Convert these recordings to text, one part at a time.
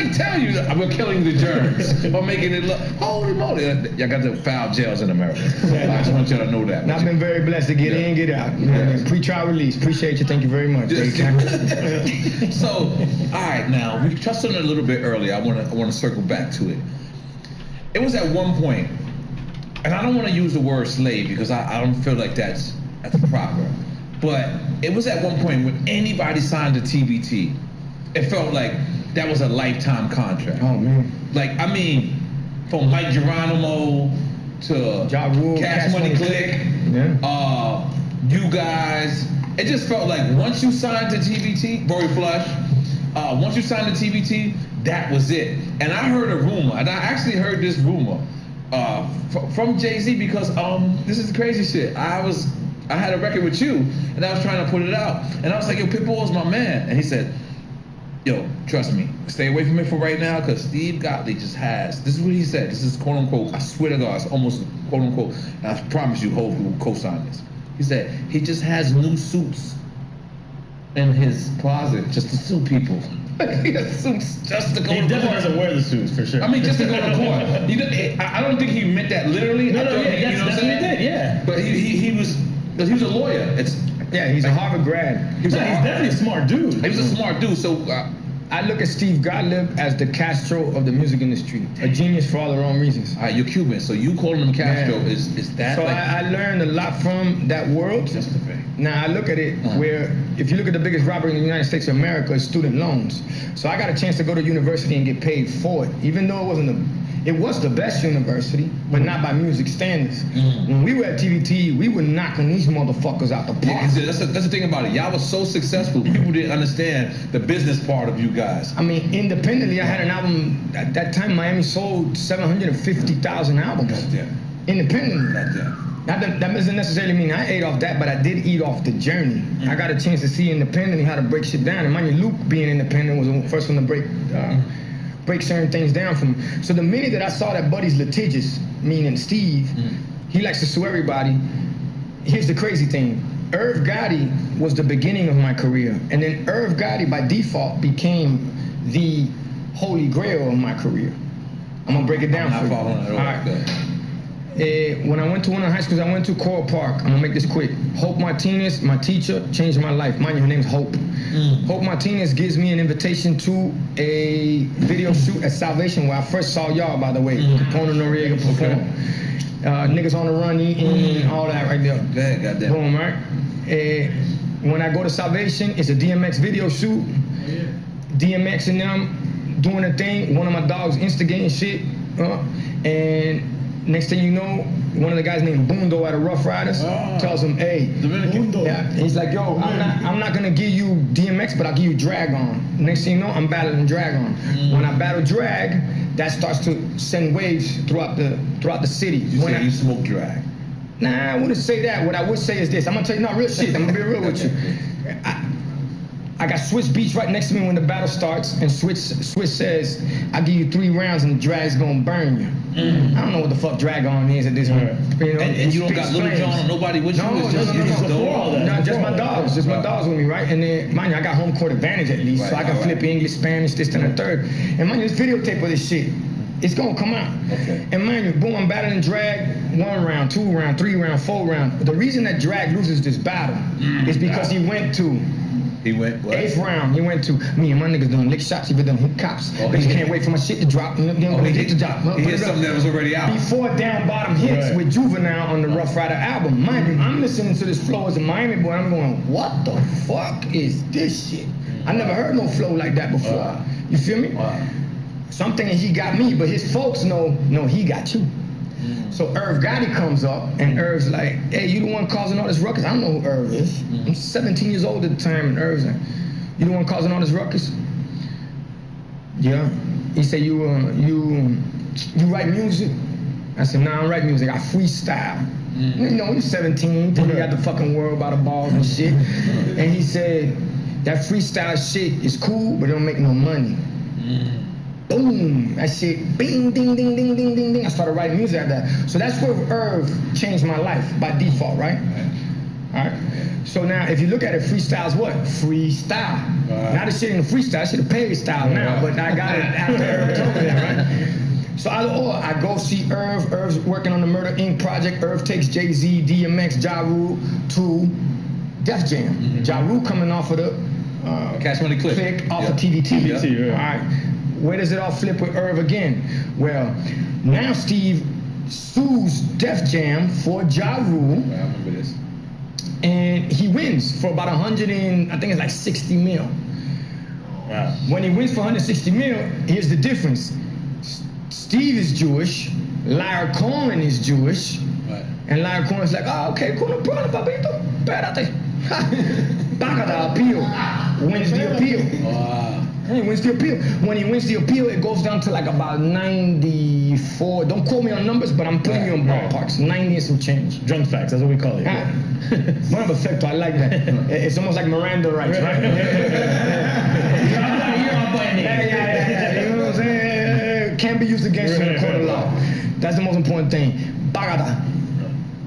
ain't telling you that we're killing the germs or making it look. Holy moly, y'all got the foul jails in America. I just want y'all to know that. And I've been very blessed to get in, get out. Yeah. Pre-trial release. Appreciate you. Thank you very much. So, all right, now we touched on it a little bit earlier. I want to circle back to it. It was at one point, and I don't want to use the word slave because I don't feel like that's proper. But it was at one point when anybody signed a TBT, it felt like that was a lifetime contract. Oh man! Like I mean, from Mike Geronimo to Cash Money Click, you guys. It just felt like once you signed to TBT, Rory Flush, once you signed to TBT, that was it. And I heard a rumor, and I actually heard this rumor from Jay-Z because this is the crazy shit. I had a record with you, and I was trying to put it out, and I was like, yo, Pitbull is my man, and he said, yo, trust me, stay away from it for right now, because Steve Gottlieb just has, this is what he said, this is quote unquote, I swear to God, it's almost quote unquote, and I promise you, Hov will co-sign this. He said, he just has new suits in his closet just to sue people. He has suits just to go to court. He definitely doesn't wear the suits, for sure. I mean, just to go to court. I don't think he meant that literally. No, yeah, that's what he did, yeah. But he was a lawyer. He's a Harvard grad. He's definitely a smart dude. He was a smart dude, so... I look at Steve Gottlieb as the Castro of the music industry, a genius for all the wrong reasons. All right, you're Cuban, so you calling him Castro is that? So like, I learned a lot from that world. Just the thing. Now I look at it where, if you look at the biggest robbery in the United States of America, is student loans. So I got a chance to go to university and get paid for it, even though it was the best university, but not by music standards. When we were at TVT, we were knocking these motherfuckers out the park. Yeah, that's the thing about it. Y'all was so successful, people didn't understand the business part of you guys. I mean, independently, I had an album, at that time, Miami sold 750,000 albums. Independently. That doesn't necessarily mean I ate off that, but I did eat off the journey. I got a chance to see independently how to break shit down. And mind you, Luke being independent was the first one to break certain things down from him. So the minute that I saw that Buddy's litigious, meaning Steve, he likes to sue everybody. Here's the crazy thing. Irv Gotti was the beginning of my career. And then Irv Gotti, by default, became the holy grail of my career. I'm going to break it down for you. All right. When I went to one of the high schools, I went to Coral Park. I'm going to make this quick. Hope Martinez, my teacher, changed my life. Mind you, her name's Hope. Hope Martinez gives me an invitation to a video shoot at Salvation, where I first saw y'all, by the way. Capone and Noriega perform. Niggas on the run, eating, all that right there. Goddamn. Boom, right? When I go to Salvation, it's a DMX video shoot. DMX and them doing a thing. One of my dogs instigating shit. And next thing you know, one of the guys named Bundo out of Rough Riders tells him, hey, Bundo. Yeah. And he's like, yo, I'm not gonna give you DMX, but I'll give you Drag-On. Next thing you know, I'm battling Drag-On. When I battle Drag, that starts to send waves throughout the city. You smoke Drag? Nah, I wouldn't say that. What I would say is this. I'm gonna tell you, no, real shit. I'm gonna be real with you. I got Switch Beats right next to me when the battle starts, and Switch says, I'll give you 3 rounds and the drag's gonna burn you. I don't know what the fuck Drag-On is at this point. You know, and you don't got Little John or nobody with you? No, just my dogs. Just my dogs with me, right? And then, mind you, I got home court advantage at least, so I can flip English, Spanish, this, and the third. And mind you, this videotape of this shit, it's gonna come out. Okay. And mind you, boom, I'm battling Drag 1 round, 2 round, 3 round, 4 round. But the reason that Drag loses this battle is because he went to... He went what? 8th round, he went to me and my niggas doing lick shots, he been doing hip cops. But he can't wait for my shit to drop. He hit something that was already out. Before Down Bottom hits with Juvenile on the Rough Rider album. Mind you, I'm listening to this flow as a Miami boy, I'm going, what the fuck is this shit? I never heard no flow like that before. You feel me? So I'm thinking he got me, but his folks know, no, he got you. So Irv Gotti comes up, and Irv's like, hey, you the one causing all this ruckus? I don't know who Irv is. I'm 17 years old at the time, and Irv's like, you the one causing all this ruckus? Yeah. He said, you write music? I said, nah, I don't write music, I freestyle. You know, you're 17, think you got the fucking world by the balls and shit. And he said, that freestyle shit is cool, but it don't make no money. Boom, that shit, bing, ding, ding, ding, ding, ding, ding. I started writing music like that. So that's where Irv changed my life by default, right? All right. So now, if you look at it, freestyle's what? Freestyle. Now the shit in the freestyle, shit a paid style now, but I got it after Irv told me that, right? So I go see Irv. Irv's working on the Murder Inc. project. Irv takes Jay-Z, DMX, Ja Rule to Def Jam. Ja Rule coming off of the Cash Money Click off of TVT. All right. Where does it all flip with Irv again? Well, now Steve sues Def Jam for Ja Rule. I remember this. And he wins for about 100 and I think it's like 60 mil. Wow. When he wins for 160 mil, here's the difference. Steve is Jewish, Lyra Cohen is Jewish, and Lyra Cohen's like, oh, okay, cool, no problem, papito, espérate. Baca the appeal, wins the appeal. He wins the appeal. When he wins the appeal, it goes down to like about 94. Don't quote me on numbers, but I'm putting you on ballparks. 90 and some change. Drunk facts, that's what we call it. One of effect, I like that. It's almost like Miranda rights, right? Yeah. You know what I'm saying? Can't be used against you in the court of law. That's the most important thing. Bagada.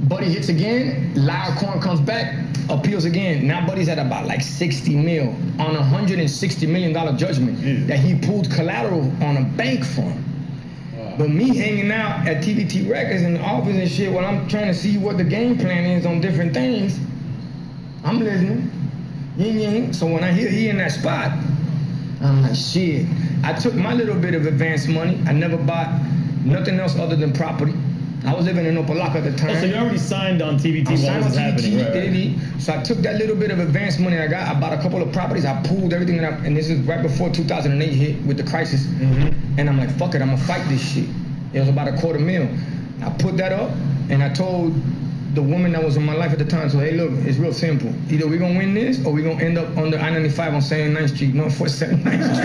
Buddy hits again. Lyra Cohen comes back. Appeals again. Now Buddy's at about like 60 mil on a $160 million judgment that he pulled collateral on a bank from. But me hanging out at TVT Records in the office and shit while I'm trying to see what the game plan is on different things, I'm listening. Ying ying. So when I hear he in that spot, I'm like, shit. I took my little bit of advance money. I never bought nothing else other than property. I was living in Opalaka at the time. Oh, so you already signed on TVT while this was happening, right? So I took that little bit of advance money I got. I bought a couple of properties. I pooled everything, and this is right before 2008 hit with the crisis. And I'm like, fuck it, I'm gonna fight this shit. It was about $250,000. I put that up, and I told the woman that was in my life at the time, so hey, look, it's real simple. Either we're gonna win this, or we're gonna end up on the I-95 on 79th Street, not 79th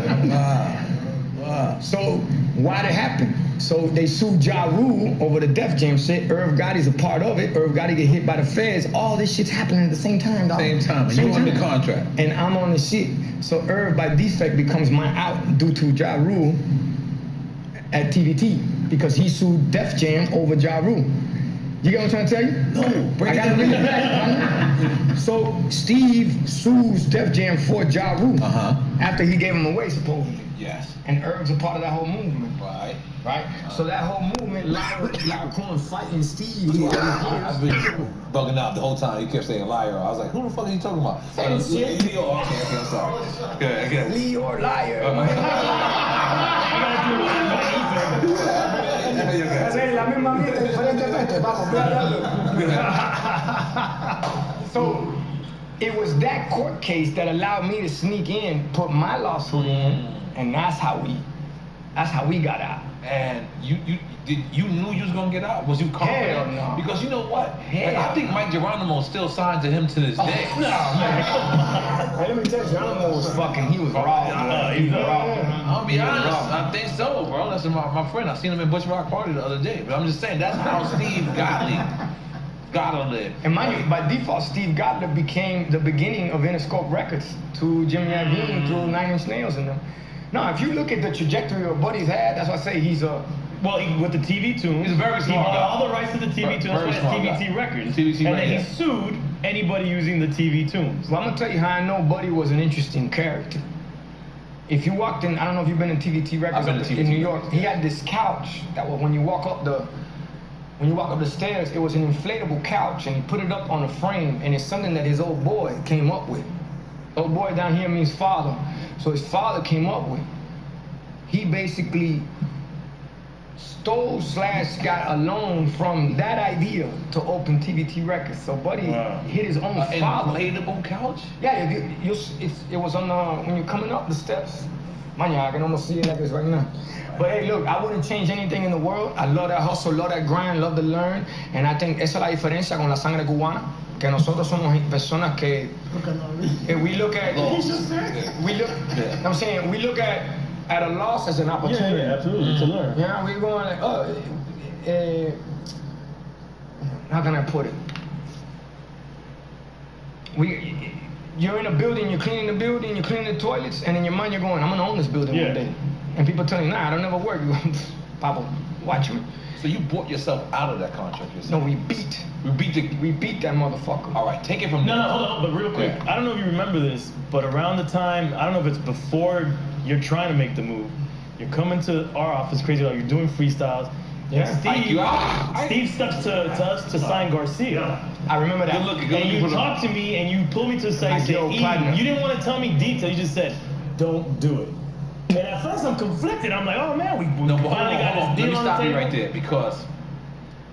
Street. So why'd it happen? So they sued Ja Rule over the Def Jam shit. Irv Gotti's a part of it. Irv Gotti get hit by the feds. All this shit's happening at the same time, dog. Same time. You on the contract. And I'm on the shit. So Irv, by defect, becomes my out due to Ja Rule at TVT because he sued Def Jam over Ja Rule. You get what I'm trying to tell you? No. I gotta bring it back. So Steve sues Def Jam for Ja Rule after he gave him away, supposedly. Yes. And Irv's a part of that whole movement. Right? So that whole movement, Lyra Cohen fighting Steve. I've been bugging out the whole time. He kept saying liar. I was like, who the fuck are you talking about? Hey, shit. Leo. Okay, I'm sorry. Okay. Leo or liar. So it was that court case that allowed me to sneak in, put my lawsuit in, and that's how we got out. And you knew you was gonna get out? Was you confident? Hell no. Because you know what? Like, I think Mike Geronimo still signed to him to this day. No, man. Hey, let me tell you, Geronimo was fucking, he was raw, bro. He was raw. I'll be honest, I think so, bro. That's my friend. I seen him in Butch Rock Party the other day. But I'm just saying, that's how Steve Gottlieb lived. And mind you, by default, Steve Gottlieb became the beginning of Interscope Records to Jimmy Iovine through 9 Inch Nails and them. Now, if you look at the trajectory of Buddy's had, that's why I say he's a... Well, with the TV tunes, he's a very smart guy. He bought all the rights to the TV tunes for TVT Records. And then he sued anybody using the TV tunes. Well, I'm going to tell you how I know Buddy was an interesting character. If you walked in, I don't know if you've been in TVT Records in New York, he had this couch that was, when you walk up the stairs, it was an inflatable couch, and he put it up on a frame, and it's something that his old boy came up with. Old boy down here means father. So his father came up with. He basically got a loan from that idea to open TVT Records. So Buddy hit his own father. Inflatable couch? Yeah, it was on when you're coming up the steps. Man, I can almost see it like this right now. But hey, look, I wouldn't change anything in the world. I love that hustle, love that grind, love to learn. And I think esa es la diferencia con la sangre cubana. Que nosotros somos personas que we look at, I'm saying, we look at a loss as an opportunity. Yeah, absolutely, to learn. Yeah, we're going like, how can I put it? You're in a building, you're cleaning the building, you're cleaning the toilets, and in your mind you're going, I'm gonna own this building one day. And people tell you, nah, it'll never work. Papa, watch me. So you bought yourself out of that contract yourself? No, we beat that motherfucker. All right, take it from there. No, hold on, but real quick. Yeah. I don't know if you remember this, but around the time, I don't know if it's before you're trying to make the move, you're coming to our office, Crazy Dog, you're doing freestyles. Yeah. Steve steps to us to sign Garcia. I remember that. And you talked to me and you pulled me to the side and said, you didn't want to tell me details, you just said, don't do it. And at first I'm conflicted. I'm like, oh man, we finally got this deal on the table. Let me stop you right there, because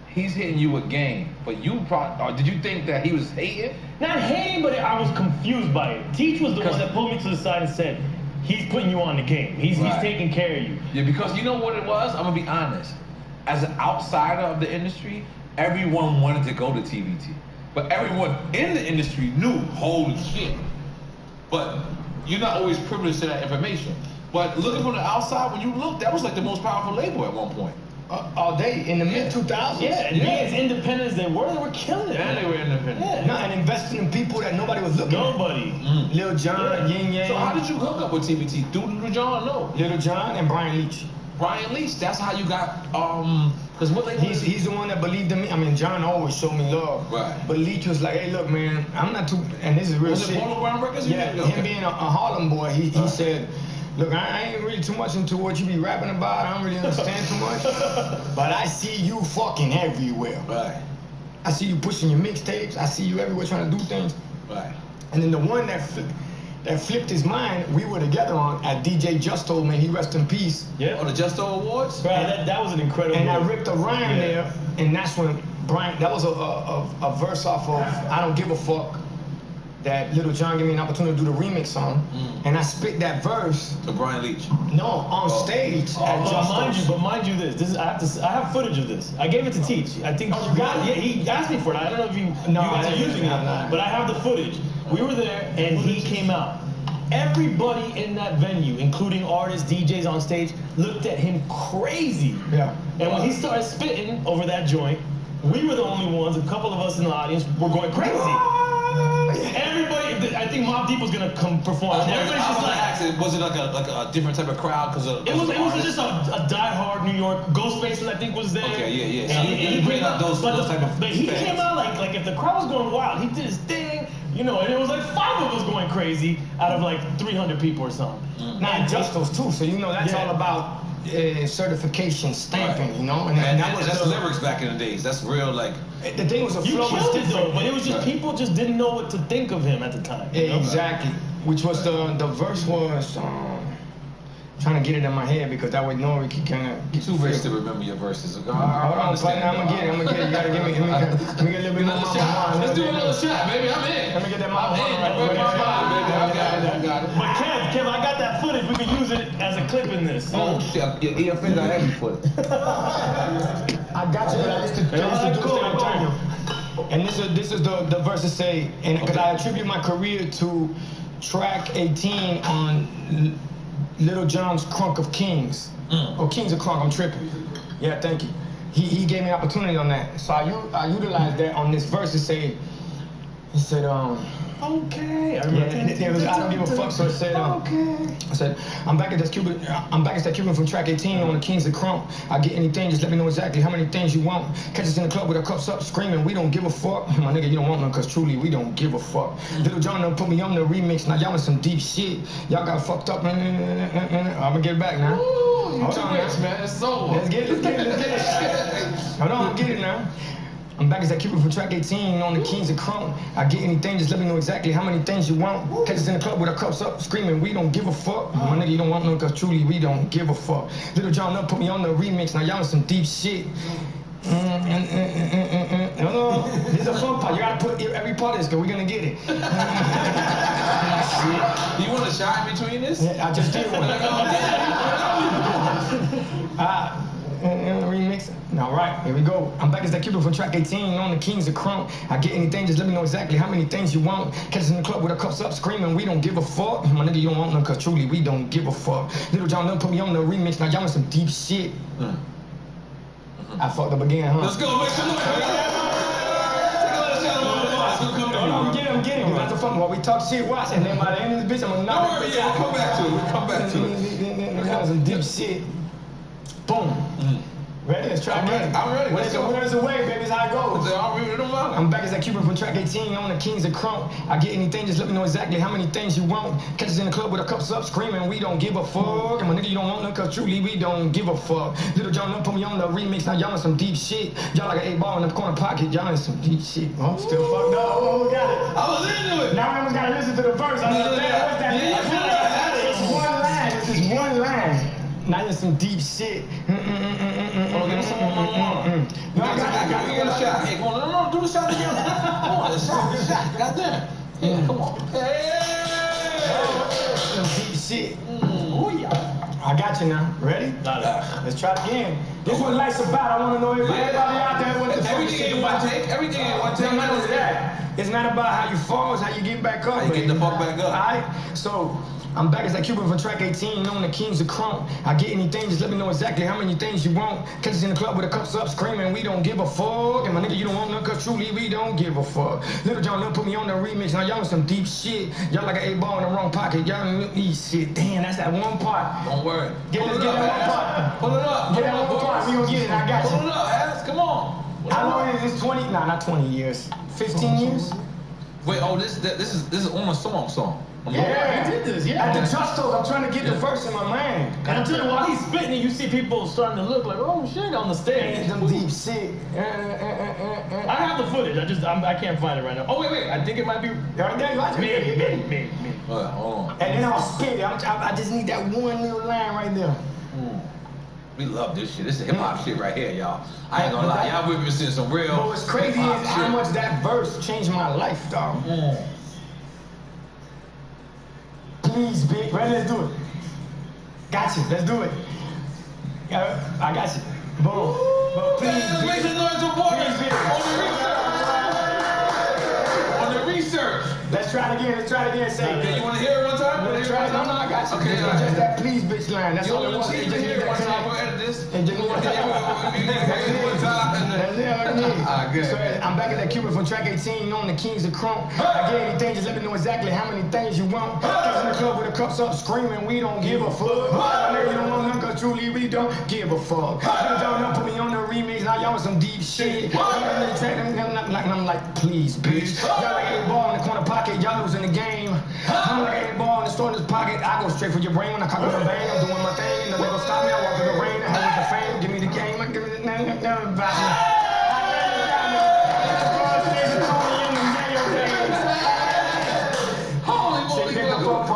he's hitting you a game, but you probably, did you think that he was hating? Not hating, but I was confused by it. Teach was the one that pulled me to the side and said, he's putting you on the game. He's taking care of you. Yeah, because you know what it was? I'm gonna be honest. As an outsider of the industry, everyone wanted to go to TVT. But everyone in the industry knew, holy shit. But you're not always privileged to that information. But looking from the outside, when you look, that was like the most powerful label at one point. All day in the mid-2000s. Yeah, and being as independent as they were killing it. And they were independent. Yeah. No, and investing in people that nobody was looking at. Nobody. Lil Jon, Yin Yang. So how did you hook up with TVT? Through Lil Jon? No. Lil Jon and Brian Leach. Brian Leach, that's how you got, because what they he's the one that believed in me. I mean, Jon always showed me love. Right. But Leach was like, hey, look, man, I'm not too, and this is real shit. Was it Polo Brown Records? Yeah, him being a Harlem boy, he said, look, I ain't really too much into what you be rapping about. I don't really understand too much. But I see you fucking everywhere. Right. I see you pushing your mixtapes. I see you everywhere trying to do things. Right. And then the one that flipped his mind, we were together on at DJ Justo, man, he rest in peace. Yeah. On the Justo Awards? Right, that was an incredible. And I ripped a rhyme there, and that's when Brian, that was a verse off of I Don't Give a Fuck that Lil Jon gave me an opportunity to do the remix on, and I spit that verse to Brian Leach. No, on stage at Justo's. But mind you, this I have footage of this. I gave it to Teach. I think you got it. Yeah, he asked me for it. I don't know if you guys are using it, but I have the footage. We were there, and he came out. Everybody in that venue, including artists, DJs on stage, looked at him crazy. Yeah. And when he started spitting over that joint, we were the only ones, a couple of us in the audience, were going crazy. Everybody, I think Mobb Deep was gonna come perform. Everybody's just like, was it like a different type of crowd? Because it was just a diehard New York. Ghostface, I think, was there. Okay, yeah. And he bring up those type of. But he came out like if the crowd was going wild, he did his thing, you know, and it was like 5 of us going crazy out of like 300 people or something. Not just those two, so you know that's all about certification, stamping, you know, and that's lyrics back in the days. That's real, like. The thing was a flow was different, though, but it was just people just didn't know what to think of him at the time. Exactly, which was the verse was trying to get it in my head because that way Nore can kind of. You're too rich to remember your verses. Hold on, partner, I'm gonna get it. You gotta give me. Let me get a little bit more shot. Let's do another shot, baby. I'm in. Let me get that I'm in. I got it. But Kev, I got that footage. We can use it as a clip in this. Oh shit, your ear finger heavy footage. I got you, but I used to do San Antonio. And this is the verse to say, and because I attribute my career to track 18 on Lil Jon's Crunk of Kings. Or Kings of Crunk, I'm tripping. Yeah, thank you. He gave me an opportunity on that. So I utilized that on this verse to say, he said, okay. I don't give a fuck. So I said, okay. I said, I'm back at that Cuban from track 18 on the Kings of Crunk. I get anything, just let me know exactly how many things you want. Catch us in the club with our cups up, screaming, we don't give a fuck. My nigga, you don't want none, cause truly we don't give a fuck. Lil Jon done put me on the remix. Now y'all in some deep shit. Y'all got fucked up. I'm gonna get it back now. Ooh, you too rich, man. It's so. Let's get it. Hold on, get it now. I'm back as that Cuban from track 18 on the Kings of Crunk. I get anything, just let me know exactly how many things you want. Catch us in the club with our cups up, screaming, we don't give a fuck. My nigga, you don't want none, cause truly we don't give a fuck. Lil Jon done put me on the remix, now y'all in some deep shit. No, this is a fun part. You gotta put every part of this, cause we're gonna get it. You want a shot in between this? Yeah, I just did one. Remix. All right, here we go. I'm back as that Cuban from track 18 on the Kings of Crunk. I get anything, just let me know exactly how many things you want. Catch us in the club with our cups up, screaming, we don't give a fuck. My nigga, you don't want none, cause truly we don't give a fuck. Lil Jon done put me on the remix, now y'all in some deep shit. I fucked up again, huh? Let's go, make some noise. I'm getting it. That's the fun. While we talk shit, watch, and then by the end of this bitch, I'm gonna knock it. We'll come back to it. That was some deep shit. Boom. Ready? Let's try again. I'm ready. Winners away, baby. That's how it goes. I'm back as that Cuban from track 18 on the Kings of Crunk. I get anything, just let me know exactly how many things you want. Catch us in the club with our cups up, screaming, we don't give a fuck. And my nigga, you don't want none, cause truly, we don't give a fuck. Little John done put me on the remix, now y'all in some deep shit. Y'all like an 8-ball in the corner pocket, y'all in some deep shit. Oh, still fucked up. Oh, we got it. I was into it. Now we almost gotta listen to the verse. I was like, what's that? It's one line. This is one line. Now you're some deep shit. Oh, give me some more. No, I got to get a shot. Hey, come on, no, do the shot together. Come on, the shot. Goddamn. Yeah, come on. Hey! Some deep shit. Oh, yeah. I got you now. Ready? Let's try it again. This what life's about. I want to know everybody out there what the fuck is everything ain't one take. Everything ain't one take. Not only that. It's not about how you fall, it's how you get back up. How you get the fuck back up. Alright? So, I'm back as that Cuban from track 18 on the Kings of Crunk. I get anything, just let me know exactly how many things you want. Catch us in the club with the cups up, screaming, we don't give a fuck. And my nigga, you don't want none, cause truly, we don't give a fuck. Little John done put me on the remix, now y'all in some deep shit. Y'all like an 8-ball in the wrong pocket, y'all in these shit. Damn, that's that one part. Don't worry. Get that one part. Pull it up. Get that one part, we gon' get it, I got you. Pull it up, ass, come on. How long is this? 20? Nah, not 20 years. 15 years? Wait, oh, this is on a song. Yeah, he did this, yeah. At the Justos, I'm trying to get the verse in my mind. And I'm telling you, while he's spitting, you see people starting to look like, oh shit, on the stage. Some deep shit. I have the footage. I can't find it right now. Oh wait, I think it might be right there. Me. Hold on. And then I'll spit it. I just need that one little line right there. We love this shit. This is hip hop shit right here, y'all. I ain't gonna lie, y'all witnessing some real. But what's crazy is how much that verse changed my life, dog. Please, big. Ready? Let's do it. Got you. Let's do it. I got you. Boom. But please, make some noise on the research. Let's try it again. Say, you want to hear it one time? No, I got you. Okay, just that please, bitch line. That's all I want. You hear it one time. We'll edit this. And just one time. So I'm back at that Cuban from track 18 on the Kings of Crunk. I get anything, just let me know exactly how many things you want. Catch in the club with the cups up, screaming, we don't give a fuck. You don't want none, cause truly we don't give a fuck. Y'all done put me on the remix, now y'all with some deep shit. I'm like, please, bitch. Y'all like 8-ball in the corner pocket, y'all losing the game. I'm like 8-ball in the store in this pocket. I go straight for your brain when I cock up the bang. I'm doing my thing, nothing gonna stop me. I walk in the rain, I have the fame. Give me the game, give me the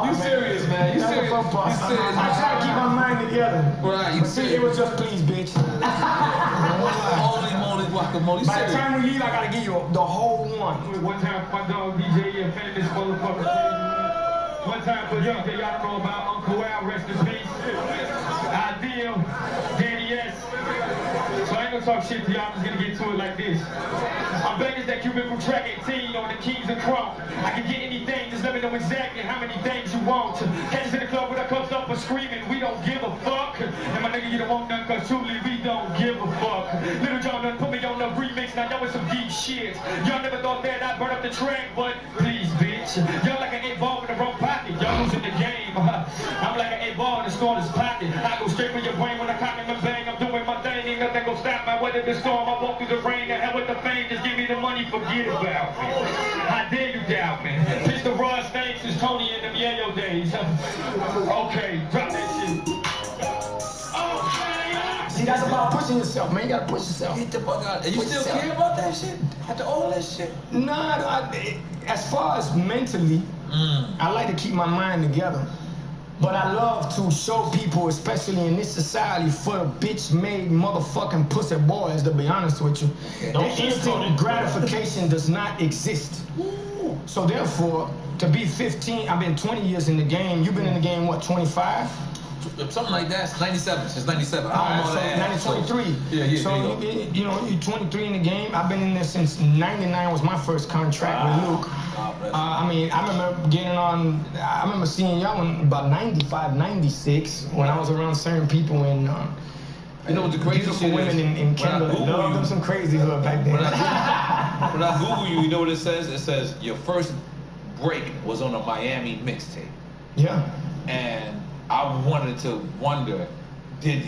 You serious, man. You serious. I try to keep my mind together. Right, but see, it was just please, bitch. Holy moly, guacamole. By the time we leave, I gotta give you the whole one. One time for my dog DJ offended this motherfucker. One time for DJ, y'all know about Uncle Al, rest in peace. Ideal, Danny S. So I ain't gonna talk shit to y'all, I'm just gonna get to it like this. I'm back as that Cuban from track 18 on the Kings of Crunk. I can get anything, just let me know exactly how many things you want. Catch us in the club with our cups up and screaming, we don't give a fuck. And my nigga, you don't want none, cause truly we don't give a fuck. Little John done put me on the remix, now y'all with some deep shit. Y'all never thought that I'd burn up the track, but please, bitch. Y'all like an 8-ball in the wrong pocket, y'all losing the game. I'm like an 8-ball in the store's pocket. I go straight for your brain when I cock in my bang. I'm doing my thing, ain't nothing gonna stop my weather the storm. I walk through the rain, the hell with the fame, just give me the money, forget about me. How dare you doubt me? Pitch the raw snakes is Tony in them yayo days. Okay, drop that shit. See, that's about pushing yourself, man. You gotta push yourself. Get the fuck out. And you still care about that shit? After all that shit? Nah, as far as mentally, I like to keep my mind together. But I love to show people, especially in this society, for bitch-made motherfucking pussy boys, to be honest with you, that instant gratification does not exist. So therefore, to be 15, I've been 20 years in the game. You've been in the game, what, 25? Something like that. Since 97. I don't know that. 23. Yeah. So, you know, you're 23 in the game. I've been in there since 99 was my first contract with Luke. I mean, I remember seeing y'all in about 95, 96, when I was around certain people in, you know what the crazy beautiful shit women is? in Kendall. Love them some crazy hood back then. When I Google you, you know what it says? It says your first break was on a Miami mixtape. Yeah. And I wanted to wonder, did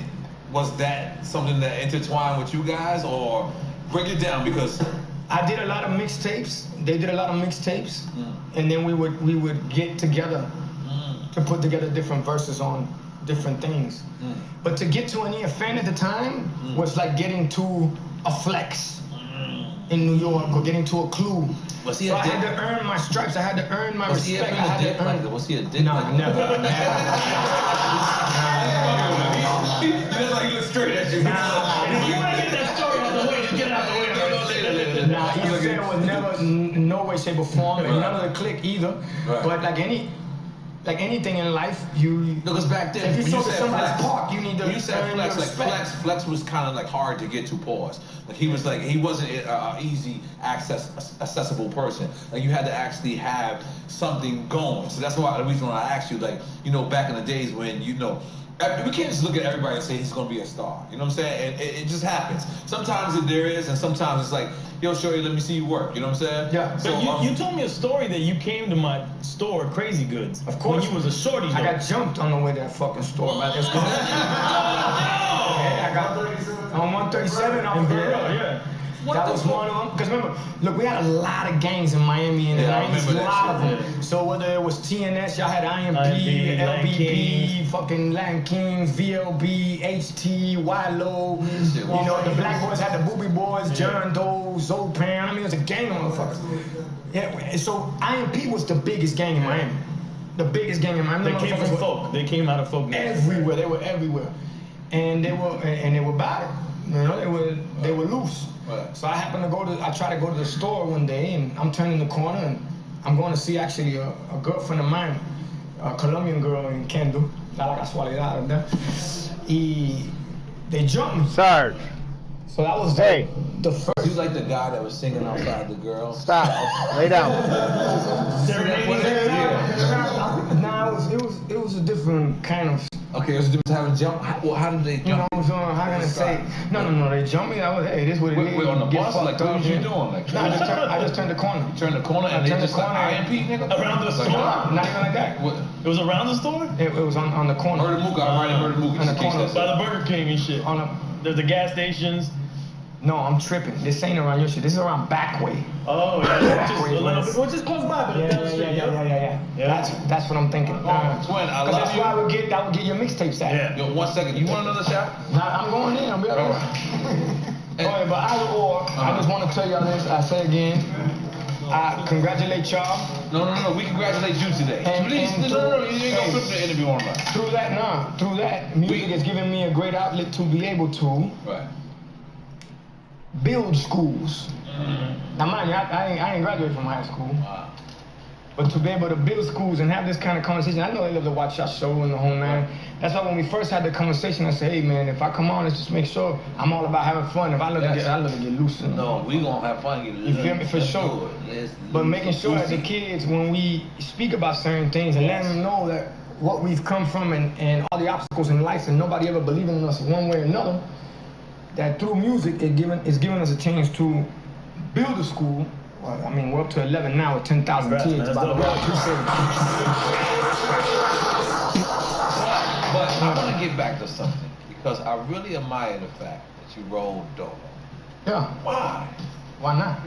was that something that intertwined with you guys, or break it down? Because I did a lot of mixtapes. They did a lot of mixtapes, and then we would get together to put together different verses on different things. But to get to an EFN at the time was like getting to a Flex in New York or getting to a Clue. Was he so a I dick? had to earn my stripes. I had to earn my respect. Was he a dick? Was he a dick? No, never. You look like you look straight at you. If you want to get that story out the way, just get it out the way. Nah, EFN was never, in no way, shape, or form, and none of the clique either. But like anything in life, because back then, if you when show you said somebody's Flex, park, you need to when you said earn Flex, your like respect. Flex was kind of like hard to get to. Pause. Like he wasn't an easy accessible person. Like you had to actually have something going. So that's why the reason why I asked you, like, you know, back in the days when, you know, we can't just look at everybody and say he's gonna be a star. You know what I'm saying? And it just happens. Sometimes there is, and sometimes it's like, yo, shorty, let me see you work. You know what I'm saying? Yeah. But So you told me a story that you came to my store, Crazy Goods, of course, when you was a shorty. I got jumped on the way to that fucking store. By this yeah, I got on 137 off the road. Yeah. That was one of them. Because remember, look, we had a lot of gangs in Miami in the 90s, a lot of them. So whether it was TNS, y'all had IMP, LBP, fucking Latin Kings, VLB, HT, YLO. You know, the Black Boys had the Booby Boys, John Doe, Zopan. I mean, it was a gang of motherfuckers. Yeah, so IMP was the biggest gang in Miami. The biggest gang in Miami. They came from folk. They came out of folk. Everywhere. They were everywhere. And they were bad. You know, they were loose. Right. So I happened to I tried to go to the store one day, and I'm turning the corner, and I'm going to see actually a girlfriend of mine, a Colombian girl in Kendall. La casualidad, ¿verdad? Y they jumped me. Sarge. So that was the first. You like the guy that was singing outside the girl? Stop. Lay down. Nah, it was a different kind of. Okay, it was a different type of jump. How did they jump? You know what I'm saying? How can I say? No, they jumped me. I was, hey, this is what it is. Wait, on the Get bus? fucked Like, what up, was you man. doing? Like, No, I just turned the corner. You turned the corner and they just like IMP, nigga? Around the store? Not even like that. What? It was around the store? It was on the corner. Murder Mook, I'm right in Murder Mook. On the corner. By the Burger King and shit. There's the gas stations. No, I'm tripping. This ain't around your shit. This is around Backway. Oh, yeah. Which is close by, but Yeah. That's what I'm thinking. Twin, I love that's where I would get your mixtapes at. Yeah. Yo, 1 second. You want another shot? Nah, I'm going in. I'll be all right. Okay, but either or, I just want to tell y'all this. I say again, I congratulate y'all. No. We congratulate you today. Please, no. You ain't gonna flip the interview on us. Through that, music has given me a great outlet to be able to build schools. Now, mind you, I ain't graduated from high school. But to be able to build schools and have this kind of conversation, I know they love to watch our show and the whole nine. That's why when we first had the conversation, I said, hey man, if I come on, let's just make sure I'm all about having fun. If I love to get loose. No, we gonna have fun. You feel me? For sure. But making sure that the kids, when we speak about certain things and letting them know that what we've come from and all the obstacles in life and nobody ever believing in us one way or another, that through music it's giving us a chance to build a school. Well, I mean, we're up to 11 now with 10,000 kids. By the way, But I want to get back to something because I really admire the fact that you rolled dope. Yeah. Why? Why not?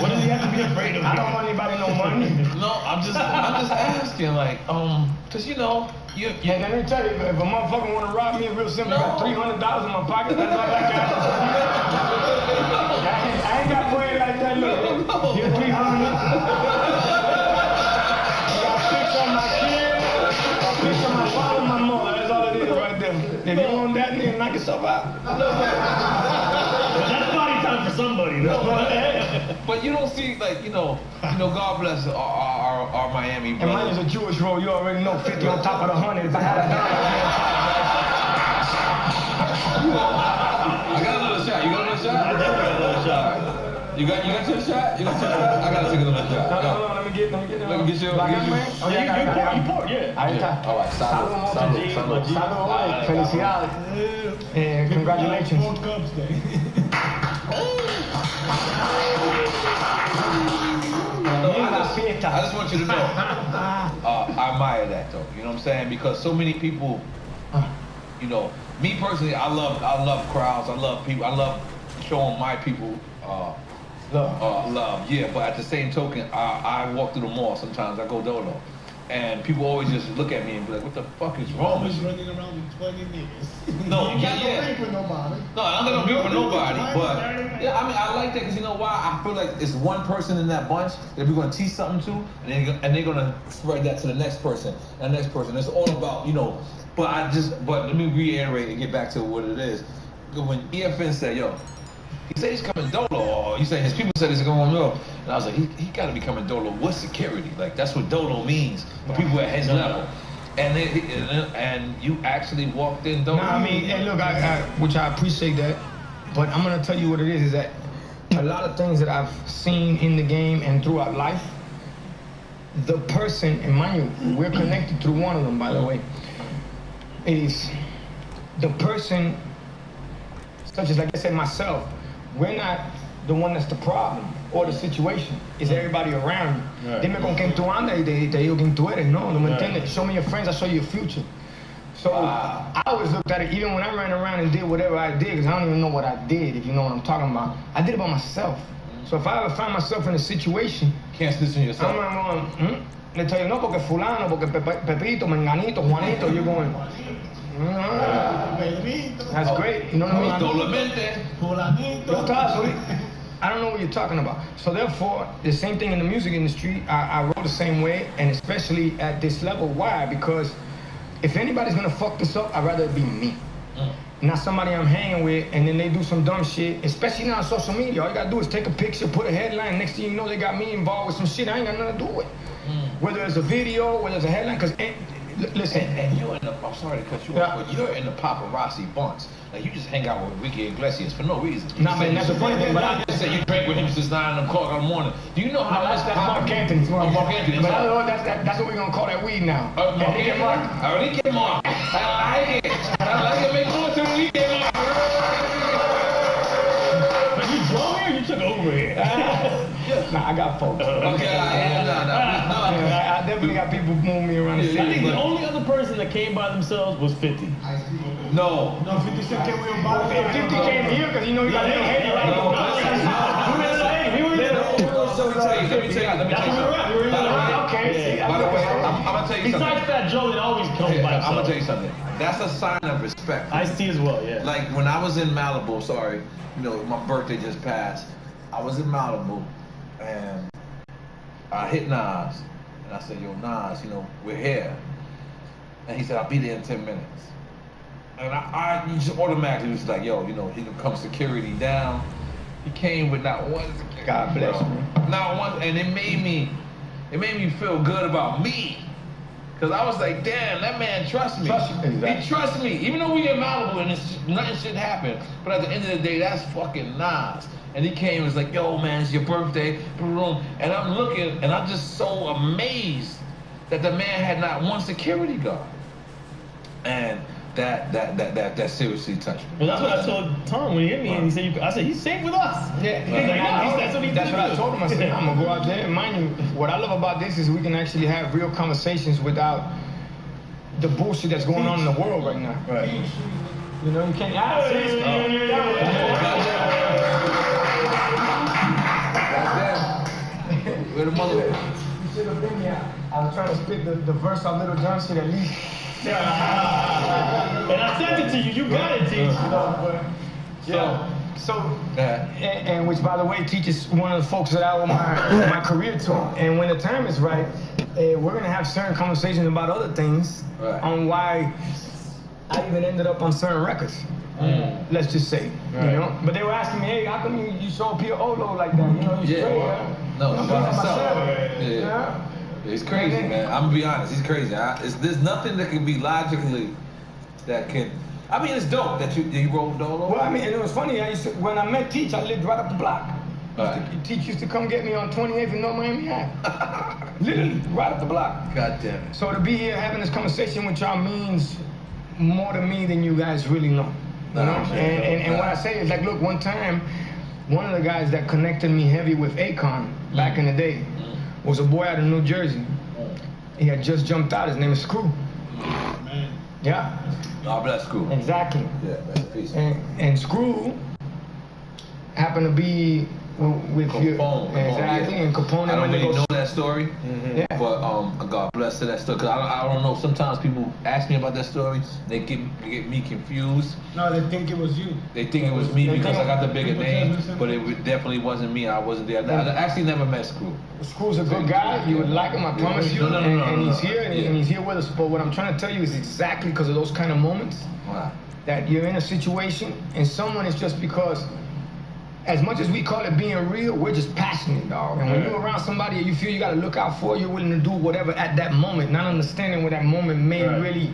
What does he have to be afraid of? I don't want anybody no money. No, I'm just asking, like, cause you know, Yeah, let me tell you, if a motherfucker want to rob me, it's real simple. I got $300 in my pocket. That's all I got. I ain't got bread like that. Look, here's $300. I got a picture of my kid, a picture of my father and my mother. That's all it is right there. If you want that, then knock yourself out. But that's body time for somebody, though. but you don't see, like, you know, God bless our Miami And brother. mine is a Jewish roll. You already know, 50 on top of the 100. If I had a dollar, I got another shot. You got another shot? I definitely got another shot. You got your shot? You got your shot? I gotta take another shot. No, let me get Let me get you. Oh, yeah, You poured, yeah. Ahí está. All right, salud. Salud, felicidades. Congratulations. I just want you to know, I admire that though. You know what I'm saying? Because so many people you know, me personally, I love crowds. I love people. I love showing my people love. Yeah, but at the same token, I walk through the mall sometimes. I go dolo. And people always just look at me and be like, what the fuck is wrong with you? Running around with 20 niggas. No, you got no beef with nobody. No, I don't got no beef with nobody. But, yeah, I mean, I like that because you know why? I feel like it's one person in that bunch that we're going to teach something to, and they're going to spread that to the next person, and the next person. It's all about, you know, but let me reiterate and get back to what it is. When EFN said, yo, he said he's coming dolo, or he said his people said he's going dolo. And I was like, he got to be coming dolo with security. Like, that's what dolo means for people at his level. And you actually walked in dolo. No, I mean, and look, which I appreciate that, but I'm going to tell you what it is that a lot of things that I've seen in the game and throughout life, the person, and mind you, we're connected through one of them, by the way, is the person, such as, like I said, myself, we're not the one that's the problem or the situation. It's everybody around you. Right. Dime con quien tú andas y te digo quién tú eres. No me entiendes. Show me your friends, I'll show you your future. So I always looked at it, even when I ran around and did whatever I did, because I don't even know what I did, if you know what I'm talking about. I did it by myself. So if I ever find myself in a situation, can't listen to yourself. I'm going, they tell you, no, porque fulano, porque Pepito, Menganito, Juanito, you're going, that's great, you know what I mean? I don't know what you're talking about. So therefore, the same thing in the music industry, I wrote the same way, and especially at this level. Why? Because if anybody's gonna fuck this up, I'd rather it be me. Not somebody I'm hanging with, and then they do some dumb shit, especially now on social media. All you gotta do is take a picture, put a headline, next thing you know, they got me involved with some shit I ain't got nothing to do with. Whether it's a video, whether it's a headline, because listen. And you're in the, I'm sorry to cut you off, but you're in the paparazzi bunch. Like, you just hang out with Ricky Iglesias for no reason. Nah, man, that's the funny thing, but I just said you drank with him since 9 o'clock in the morning. Do you know how much that's Mark Anthony. Mark Anthony. But that's what we're going to call that weed now. Enrique Mark. Enrique Mark. I like it. I like it. Make more to Enrique Mark. But you drove here or you took over here? Nah, I got folks. Okay, I definitely got people moving me around the city. I think the only other person that came by themselves was 50. No, 50 Cent came with him by the 50 came here because you know he got little Haiti right Let me tell you. Okay. By the way, I'm gonna tell you something. Besides Fat Joe, it always comes by himself. I'm gonna tell you something. That's a sign of respect. Ice-T as well, yeah. Like when I was in Malibu, sorry, you know, my birthday just passed. I was in Malibu and I hit Nas and I said, yo, Nas, you know, we're here. And he said, I'll be there in 10 minutes. And I just automatically was like, yo, you know, here comes security down. He came with not one security. God bless you. Not one, and it made me feel good about me. Cause I was like, damn, that man trusts me. Exactly. He trusts me. Even though we in Malibu and nothing should happen, but at the end of the day, that's fucking Nas. And he came and was like, yo, man, it's your birthday. And I'm looking, and I'm just so amazed that the man had not one security guard. And that seriously touched me. Well, that's what I told Tom when he hit me, and he said, I said, he's safe with us. Yeah, that's what I told him. I said, I'm gonna go out there. And mind you, what I love about this is we can actually have real conversations without the bullshit that's going on in the world right now. Right. You know, you can't. Where the mother? You should have been here. I was trying to spit the verse on Little John shit at least. And I sent it to you. You got it, Teach. And which, by the way, teaches one of the folks that I owe my career to. And when the time is right, we're gonna have certain conversations about other things on why I even ended up on certain records. Let's just say, you know. But they were asking me, hey, how come you show Pia Olo like that? You know, you straight. No, yeah. It's crazy, man. I'm gonna be honest. He's crazy. There's nothing that can be logically that can. I mean, it's dope that you rolled dolo. Well, I mean, it was funny. When I met Teach, I lived right up the block. Teach used to come get me on 28th and North Miami Ave. Literally, right up the block. God damn it. So to be here having this conversation with y'all means more to me than you guys really know. You know? And what I say is like, look, one time, one of the guys that connected me heavy with Akon back in the day was a boy out of New Jersey. He had just jumped out. His name is Screw. Yeah. God bless Screw. Exactly. Yeah, rest in peace. And Screw happened to be with you. Exactly. And Capone. I don't really know that story. Yeah. But God bless to that story. Cause I don't know. Sometimes people ask me about that story. They get me confused. No, they think it was you. They think it was me because I got the bigger name, but it definitely wasn't me. I wasn't there. I actually never met Screw. Screw's a good guy. You would like him, I promise you. No. And he's here, and he's here with us. But what I'm trying to tell you is exactly because of those kind of moments that you're in a situation, and someone is just because. As much as we call it being real, we're just passionate, dog. And when you're around somebody that you feel you gotta look out for, you're willing to do whatever at that moment, not understanding what that moment may really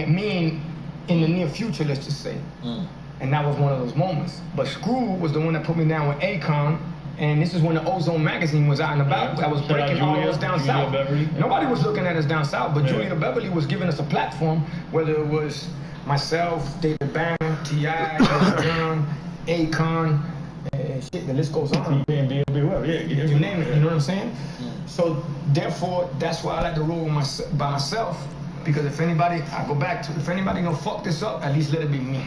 mean in the near future, let's just say. And that was one of those moments. But Screw was the one that put me down with Akon, and this is when the Ozone magazine was out and about. I was breaking all of us down south. Nobody was looking at us down south, but Julia Beverly was giving us a platform, whether it was myself, David Banner, T.I., John, Akon, shit, the list goes on. You name it, you know what I'm saying? So therefore, that's why I like to roll by myself, because if anybody, I go back to, if anybody gonna fuck this up, at least let it be me.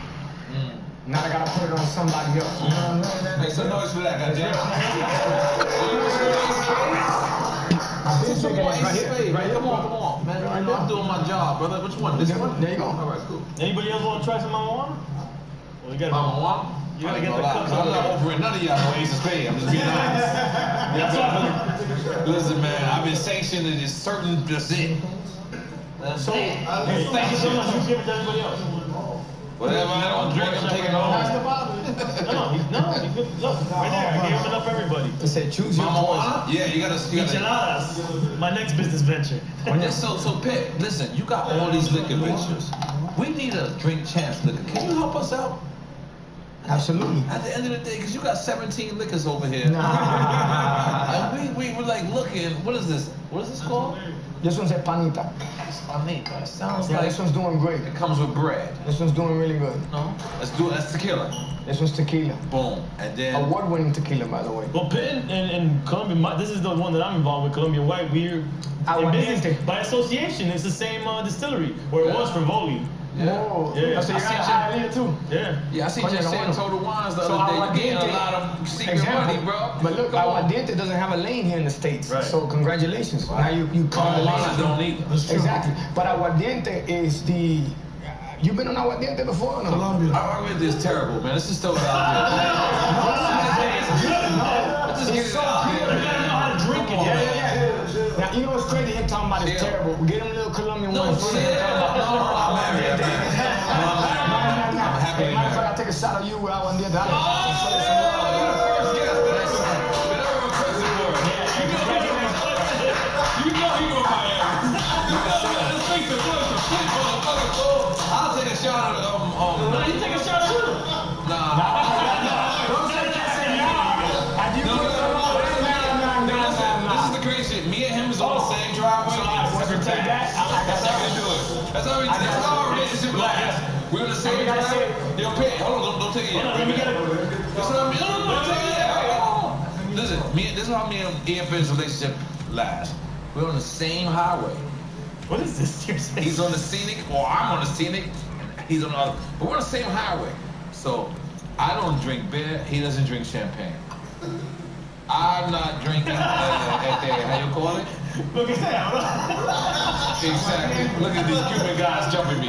Now I gotta put it on somebody else. You know what I'm saying? Make some noise for that, goddamn. Right, come on, man. I know I'm doing my job, brother. Which one? This one? There you go. All right, cool. Anybody else want to try some Mama Juana? Well, you got Mama Juana? You gotta get the cups. I'm not offering none of y'all no Ace of Spades. I'm just being honest. That's why. Listen, man, I've been sanctioned and it's certain. That's it. That's it. Thank you so much. You give it to everybody else. Whatever I don't drink, I'm taking it home. No, he's good. Look, right there. I gave him enough for everybody. It said choose your poison. Yeah, you gotta. Micheladas. My next business venture. So Pip, listen, you got all these liquor ventures. We need a drink champs liquor. Can you help us out? Absolutely. At the end of the day, because you got 17 liquors over here. And we were like looking, what is this? What is this called? This one's a panita. It's panita. It sounds Yeah, like this one's doing great. it comes with bread. This one's doing really good. No? Let's do it. That's tequila. This one's tequila. Boom. And then. Award-winning tequila, by the way. Well, Pitt and Columbia, this is the one that I'm involved with, Columbia White. We're in business by association. It's the same distillery, where it was for Voli. Yeah. Yeah. So you got high there too. Yeah. Yeah, I see just saying Total Wines the other day. You're getting a lot of secret money, bro. But look, Aguardiente doesn't have a lane here in the States. Right. So congratulations. Now you come the lane. Don't need them. Exactly. But Aguardiente is the. You been on Aguardiente before or no? Colombia. Aguardiente is terrible, man. Let's just throw it out there. Let's just get it out there. You gotta know how to drink it. Yeah. Now, you know what's crazy? Him talking about it's terrible. Get him a little Colombian No, one. shit. I'm married. I'm happy. Hey, matter of fact, I'll take a shot of you where Aguardiente. I'll take a shot of No, you take a shot too. This is the crazy shit. Me and him is on the same driveway. That's how we do it. That's how our relationship lasts. We're on the same driveway. Yo, Pit, hold on, don't take it yet. Let me get it. That's how Listen, this is how me and Ian Finn's relationship lasts. We're on the same highway. What is this you're saying? He's on the scenic, or I'm on the scenic, and he's on the other. But we're on the same highway. So I don't drink beer, he doesn't drink champagne. I'm not drinking how you call it? Look at that. Exactly. Look at these Cuban guys jumping me.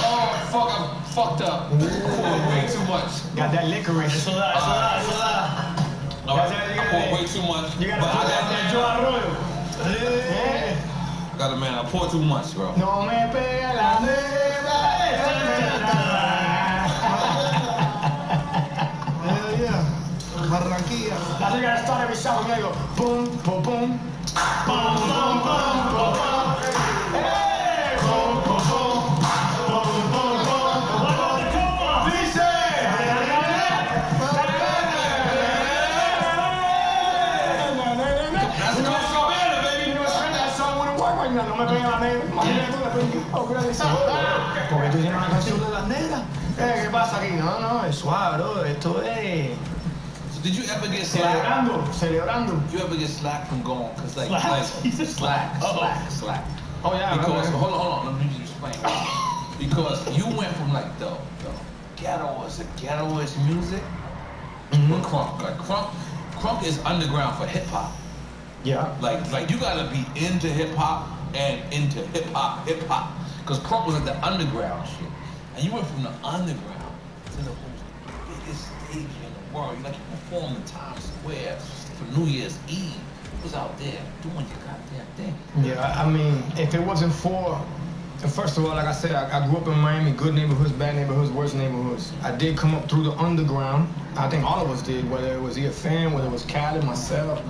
Oh, fuck, I'm fucked up. Way too much. Got that licorice. Eso da. All right, I poured way too much. You gotta put that Joe Arroyo. Got it, man. I poured too much, bro. No me pega la Barranquilla. That's how you gotta start every shot with me. I go boom, boom, boom. Boom, boom, boom, boom, boom. Hey! Boom, boom, boom. Boom, boom, boom. Dice! That's the song, baby. You know what's funny? That song wouldn't work right now. No me pega la negra. Imagínate tú le pedí. Oh, gracias. Porque tú tienes una canción de las negras. ¿Qué pasa aquí? No, es suave, bro. Esto es... So did you ever get slack? Celebrando. You ever get slack from going? Cause like slack. Oh yeah. Because hold on, let me just explain. Because you went from like the ghettoest music to crunk. Like crunk is underground for hip hop. Yeah. Like you gotta be into hip hop and into hip hop. Cause crunk was like the underground shit, and you went from the underground to the biggest stage in the world. You performed in Times Square for New Year's Eve. You was out there doing your goddamn thing. Yeah, I mean, if it wasn't for, first of all, like I said, I grew up in Miami, good neighborhoods, bad neighborhoods, worse neighborhoods. I did come up through the underground. I think all of us did, whether it was EFN, whether it was Cali, myself,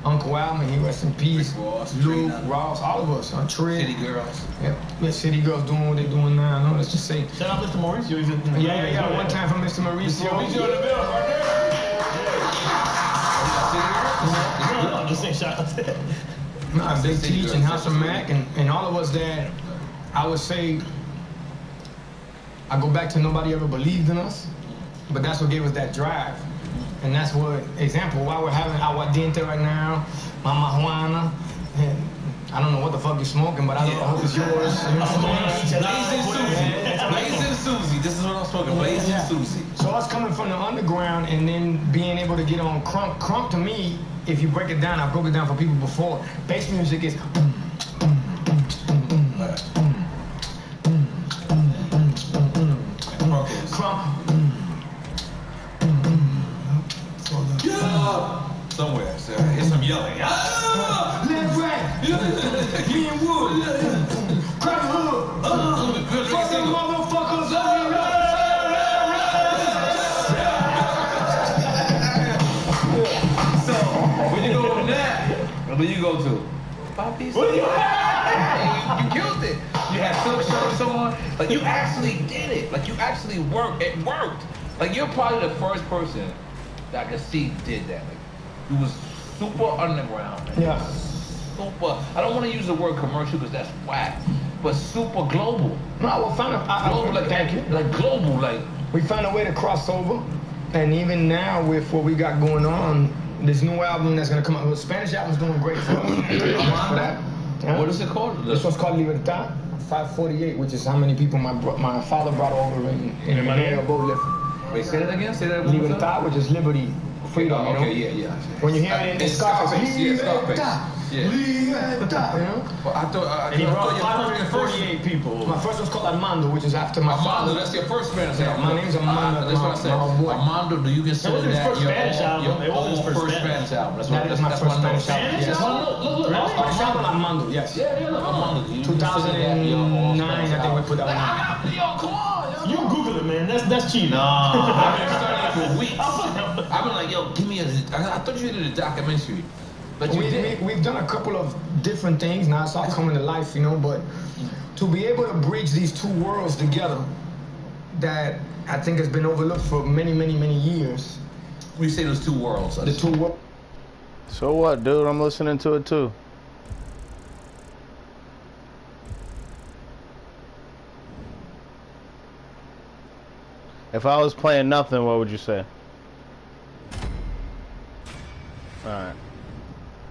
Uncle Al, may he rest in peace, Luke, Ross, all of us, Trey. City Girls. Yep, City Girls doing what they're doing now. No, let's just say. Shout out Mr. Mauricio. Yeah. One time for Mr. Mauricio. Mr. Mauricio in the building, right there. No, I'm just saying shout out to him. No, they teach and House of Mac and all of us that, I would say, I go back to nobody ever believed in us, but that's what gave us that drive. And that's what, example, why we're having aguardiente right now, Mama Juana, and I don't know what the fuck you're smoking, but I hope it's yours. You know Blazing Susie. This is what I'm smoking. Blazing Susie. So us coming from the underground and then being able to get on crunk. Crunk to me, if you break it down, I broke it down for people before. Bass music is boom, boom, boom, boom, boom, boom. Crunk. Somewhere, so here's some yelling. Left, right, me and Wood, crack the hood, fuck them motherfuckers up. So, when you go from that, where you go to? Poppy's. What do you have? You killed it. You had silk shirts on. Like, you actually did it. Like, you actually worked. It worked. Like, you're probably the first person that I could see did that. Like, it was super underground. Man. Yeah. Super. I don't want to use the word commercial because that's whack, but super global. No, we'll find global, like thank you. Like global, like we found a way to cross over, and even now with what we got going on, this new album that's gonna come out. The Spanish album's doing great for us. For that. Yeah. What is it called? This one's called Libertad 548, which is how many people my father brought over in the area boat lift. Wait, say that again. Say that. Libertad, which is liberty. Freedom, you know? Okay, yeah. When you hear it in Scarface, Libertad, Libertad, you know? Well, I thought he brought 548 people. My first one's called Armando, which is after my father. That's your first Spanish album. My name's Armando. That's what I said. Armando, do you consider that your first Spanish album? That's my first Spanish album. Yes. Look. Armando, yes. Yeah, Armando. 2009, I think we put that one out. Yo, come on. You Google it, man. That's cheating. Nah, I've been studying for weeks. I've been like, yo, give me a. I thought you did a documentary, but we've done a couple of different things. Now it's all coming to life, you know. But to be able to bridge these two worlds together, that I think has been overlooked for many, many, many years. We say those two worlds. The two worlds. So what, dude? I'm listening to it too. If I was playing nothing, what would you say? Alright.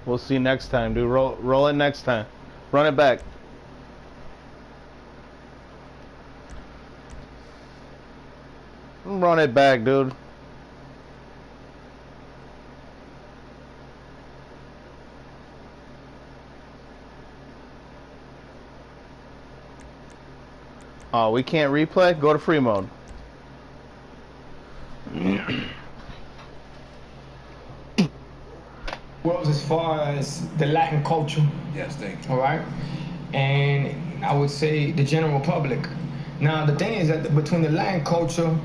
We'll see next time, dude. Roll it next time. Run it back. Run it back, dude. Oh, we can't replay? Go to free mode. Worlds as far as the Latin culture. Yes, thank you. All right, and I would say the general public. Now the thing is that between the Latin culture,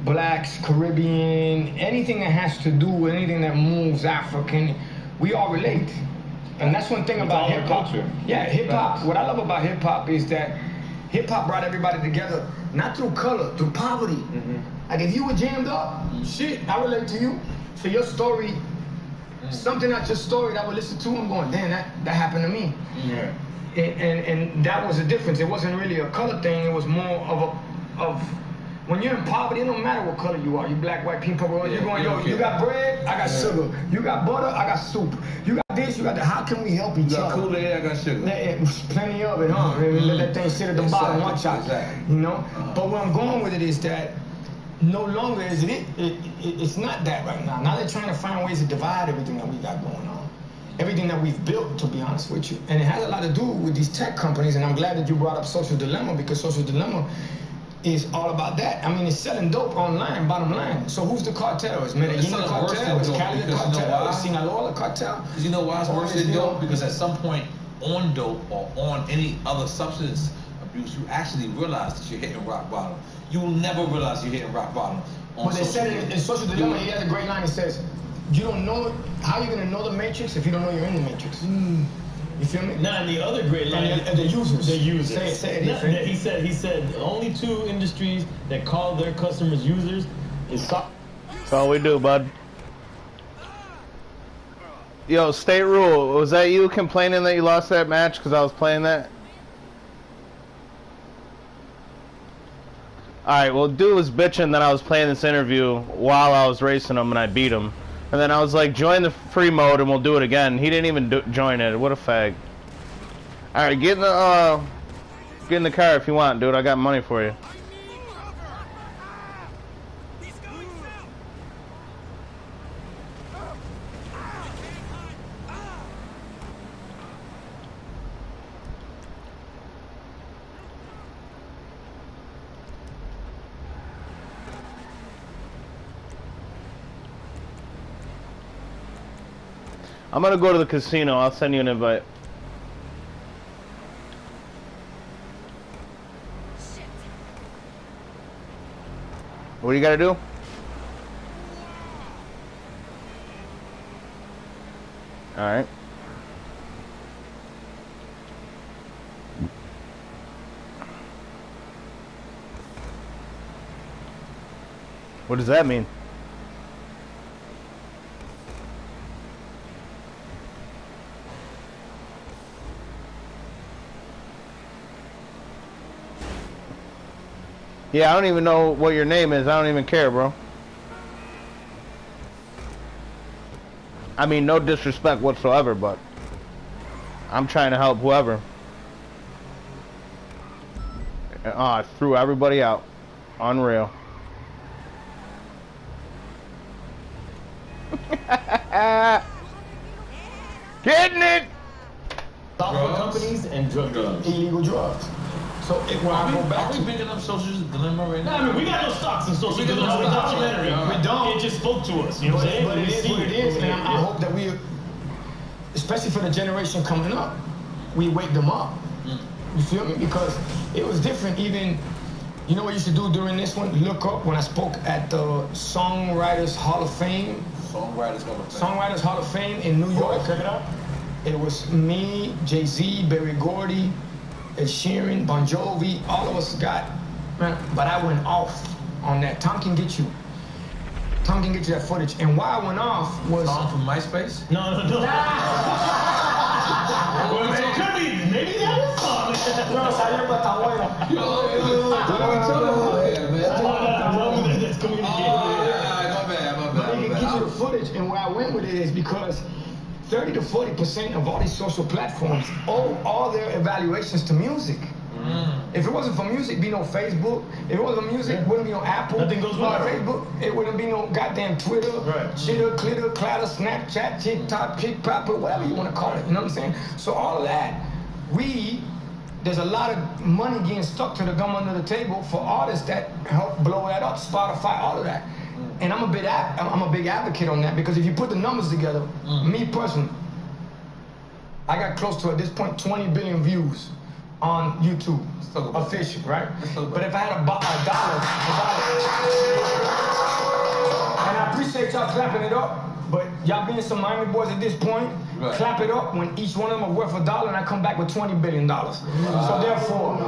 blacks, Caribbean, anything that has to do with anything that moves African, we all relate. And that's one thing about hip hop. Yeah, hip hop. What I love about hip hop is that hip hop brought everybody together, not through color, through poverty. Mm-hmm. Like if you were jammed up, shit, I relate to you. So your story, something that's your story that I would listen to and going, damn, that happened to me. Yeah. And that was the difference. It wasn't really a color thing. It was more of When you're in poverty, it don't matter what color you are. You black, white, pink, purple. You're going, yo, you got bread, I got sugar. You got butter, I got soup. You got this, you got that. How can we help each other? You got Kool-Aid, I got sugar. Plenty of it, huh? Let that thing sit at the bottom, watch out. Exactly. You know? But where I'm going with it is that no longer is it's not that right now. Now they're trying to find ways to divide everything that we got going on. Everything that we've built, to be honest with you. And it has a lot to do with these tech companies, and I'm glad that you brought up Social Dilemma, because Social Dilemma is all about that. I mean, it's selling dope online, bottom line. So who's the cartel? Is Medellin the cartel? Is Cali the cartel? Is Sinaloa the cartel? Because you know why it's worse than dope? Because at some point on dope or on any other substance abuse, you actually realize that you're hitting rock bottom. You will never realize you're hitting rock bottom. But they said it in Social Dilemma, he has a great line. He says, you don't know, how are you going to know the matrix if you don't know you're in the matrix? You feel me? Nah, and the other great line, the users. The users. Say it. He said only 2 industries that call their customers users is. That's all we do, bud. Yo, State Rule, was that you complaining that you lost that match because I was playing that? Alright, well, dude was bitching that I was playing this interview while I was racing him and I beat him. And then I was like, join the free mode and we'll do it again. He didn't even join it. What a fag. Alright, get in the car if you want, dude. I got money for you. I'm gonna go to the casino. I'll send you an invite. What do you gotta do? Alright. What does that mean? Yeah, I don't even know what your name is. I don't even care, bro. I mean, no disrespect whatsoever, but I'm trying to help whoever. I threw everybody out. Unreal. Getting it! Software companies and drug dealers. Illegal drugs. So when I go back to picking up Social Dilemma right now? No, I mean, we got no stocks in Social Dilemma. We're documentary. We don't. It just spoke to us. You know what I'm saying? But it is what it is, and I hope that we, especially for the generation coming up, we wake them up. You feel me? Because it was different. Even, you know what I used to do during this one? Look up when I spoke at the Songwriters Hall of Fame. Songwriters Hall of Fame in New York. Check it out. It was me, Jay-Z, Berry Gordy, Ed Sheeran, Bon Jovi, all of us got, man, but I went off on that. Tom can get you that footage. And why I went off was... Tom from MySpace? No. Well, it could be. Maybe that is Tom. No, salió para esta abuela. But they can get you the footage, and where I went with it is because 30 to 40% of all these social platforms owe all their evaluations to music. If it wasn't for music, it'd be no Facebook. If it wasn't for music, it wouldn't be no Apple. Nothing goes viral. Facebook. It wouldn't be no goddamn Twitter, Chitter, Clitter, Clatter, Snapchat, TikTok, Pickpopper, whatever you want to call it. You know what I'm saying? So all of that, there's a lot of money getting stuck to the gum under the table for artists that help blow that up. Spotify, all of that. And I'm a big advocate on that, because if you put the numbers together, me personally, I got close to, at this point, 20 billion views on YouTube, official, right? But if I had a dollar, and I appreciate y'all clapping it up, but y'all being some Miami boys at this point, clap it up when each one of them are worth $1 and I come back with $20 billion. So therefore,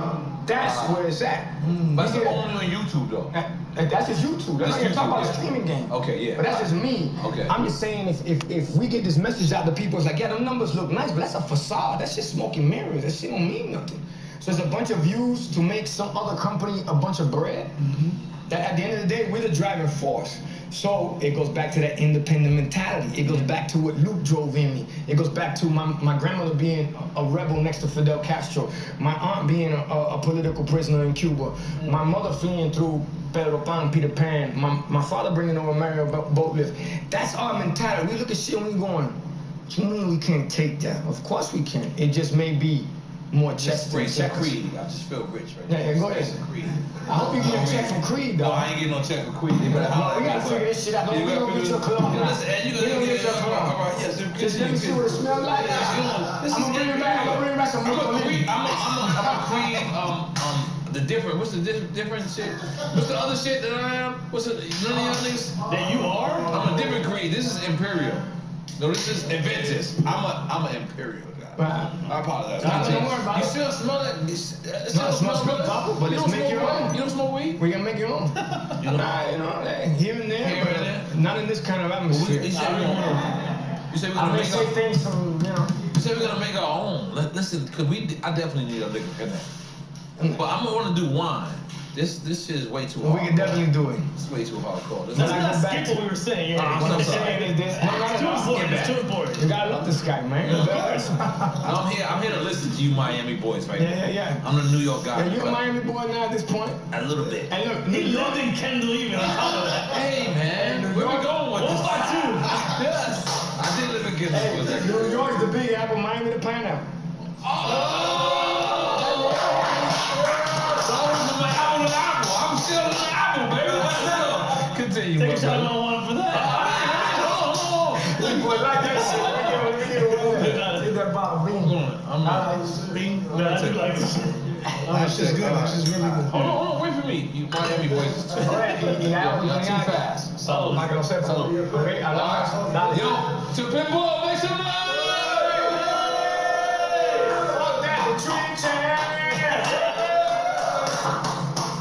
that's where it's at. But it's only on YouTube though. That's just YouTube. That's not even talking about the streaming game. Okay, yeah. But that's just me. Okay. I'm just saying if we get this message out to people, it's like, yeah, them numbers look nice, but that's a facade. That's just smoke and mirrors. That shit don't mean nothing. So it's a bunch of views to make some other company a bunch of bread. That at the end of the day, we're the driving force. So it goes back to that independent mentality. It goes back to what Luke drove in me. It goes back to my grandmother being a rebel next to Fidel Castro. My aunt being a political prisoner in Cuba. My mother fleeing through Pedro Pan, Peter Pan. My father bringing over Mario Boatlift. That's our mentality. We look at shit and we going, what you mean we can't take that? Of course we can. It just may be more checks than checkers. Creed. I just feel rich right now. Yeah, go ahead. Creed. I hope you get a check from Creed, though. No, I ain't getting no check from Creed. They better We gotta figure this shit out. We gonna get your cologne. You gonna get your cologne. All right, yes. Just let me see what it smells like. I'm gonna bring it back. I'm gonna bring it back some more. I'm a Creed. The different. What's the different shit? What's the other shit that I am? What's the none of y'all niggas? That you are? I'm a different Creed. This is Imperial. No, this is Adventus. I'm an Imperial guy. I apologize. Don't worry about it. You still smell it? It smells good, Papa, but let's make your own. You don't smoke weed? We can make your own. Here and there, but not in this kind of atmosphere. You said we're gonna make say things from, You said we're gonna make our own. Listen, cause I definitely need a liquor connect. But I'm gonna want to do wine. This shit is way too hard. We can definitely do it. It's way too hardcore. Let's not skip what we were saying. What I'm saying is this. It's too important. You gotta love this guy, man. I'm here to listen to you Miami boys right now. Yeah. I'm the New York guy. Yeah, you a Miami boy now at this point? A little bit. And look, He lived in Kendall even on top of that. Hey, man. Where we going with this? Yes. I did live in Kendall. New York's the big apple, Miami the pineapple. I'm still in the apple, baby. Let's go. Continue. Take a shot on one for that. Boy, like that shit. Let me get a get that bottle of bean. I'm Bean. I do like this. That's just good. That's just really good. Hold on, wait for me. You Miami boys. Not too fast. Solid. Like I said, okay, Yo, to Pitbull, make some noise! Fuck that, the trench.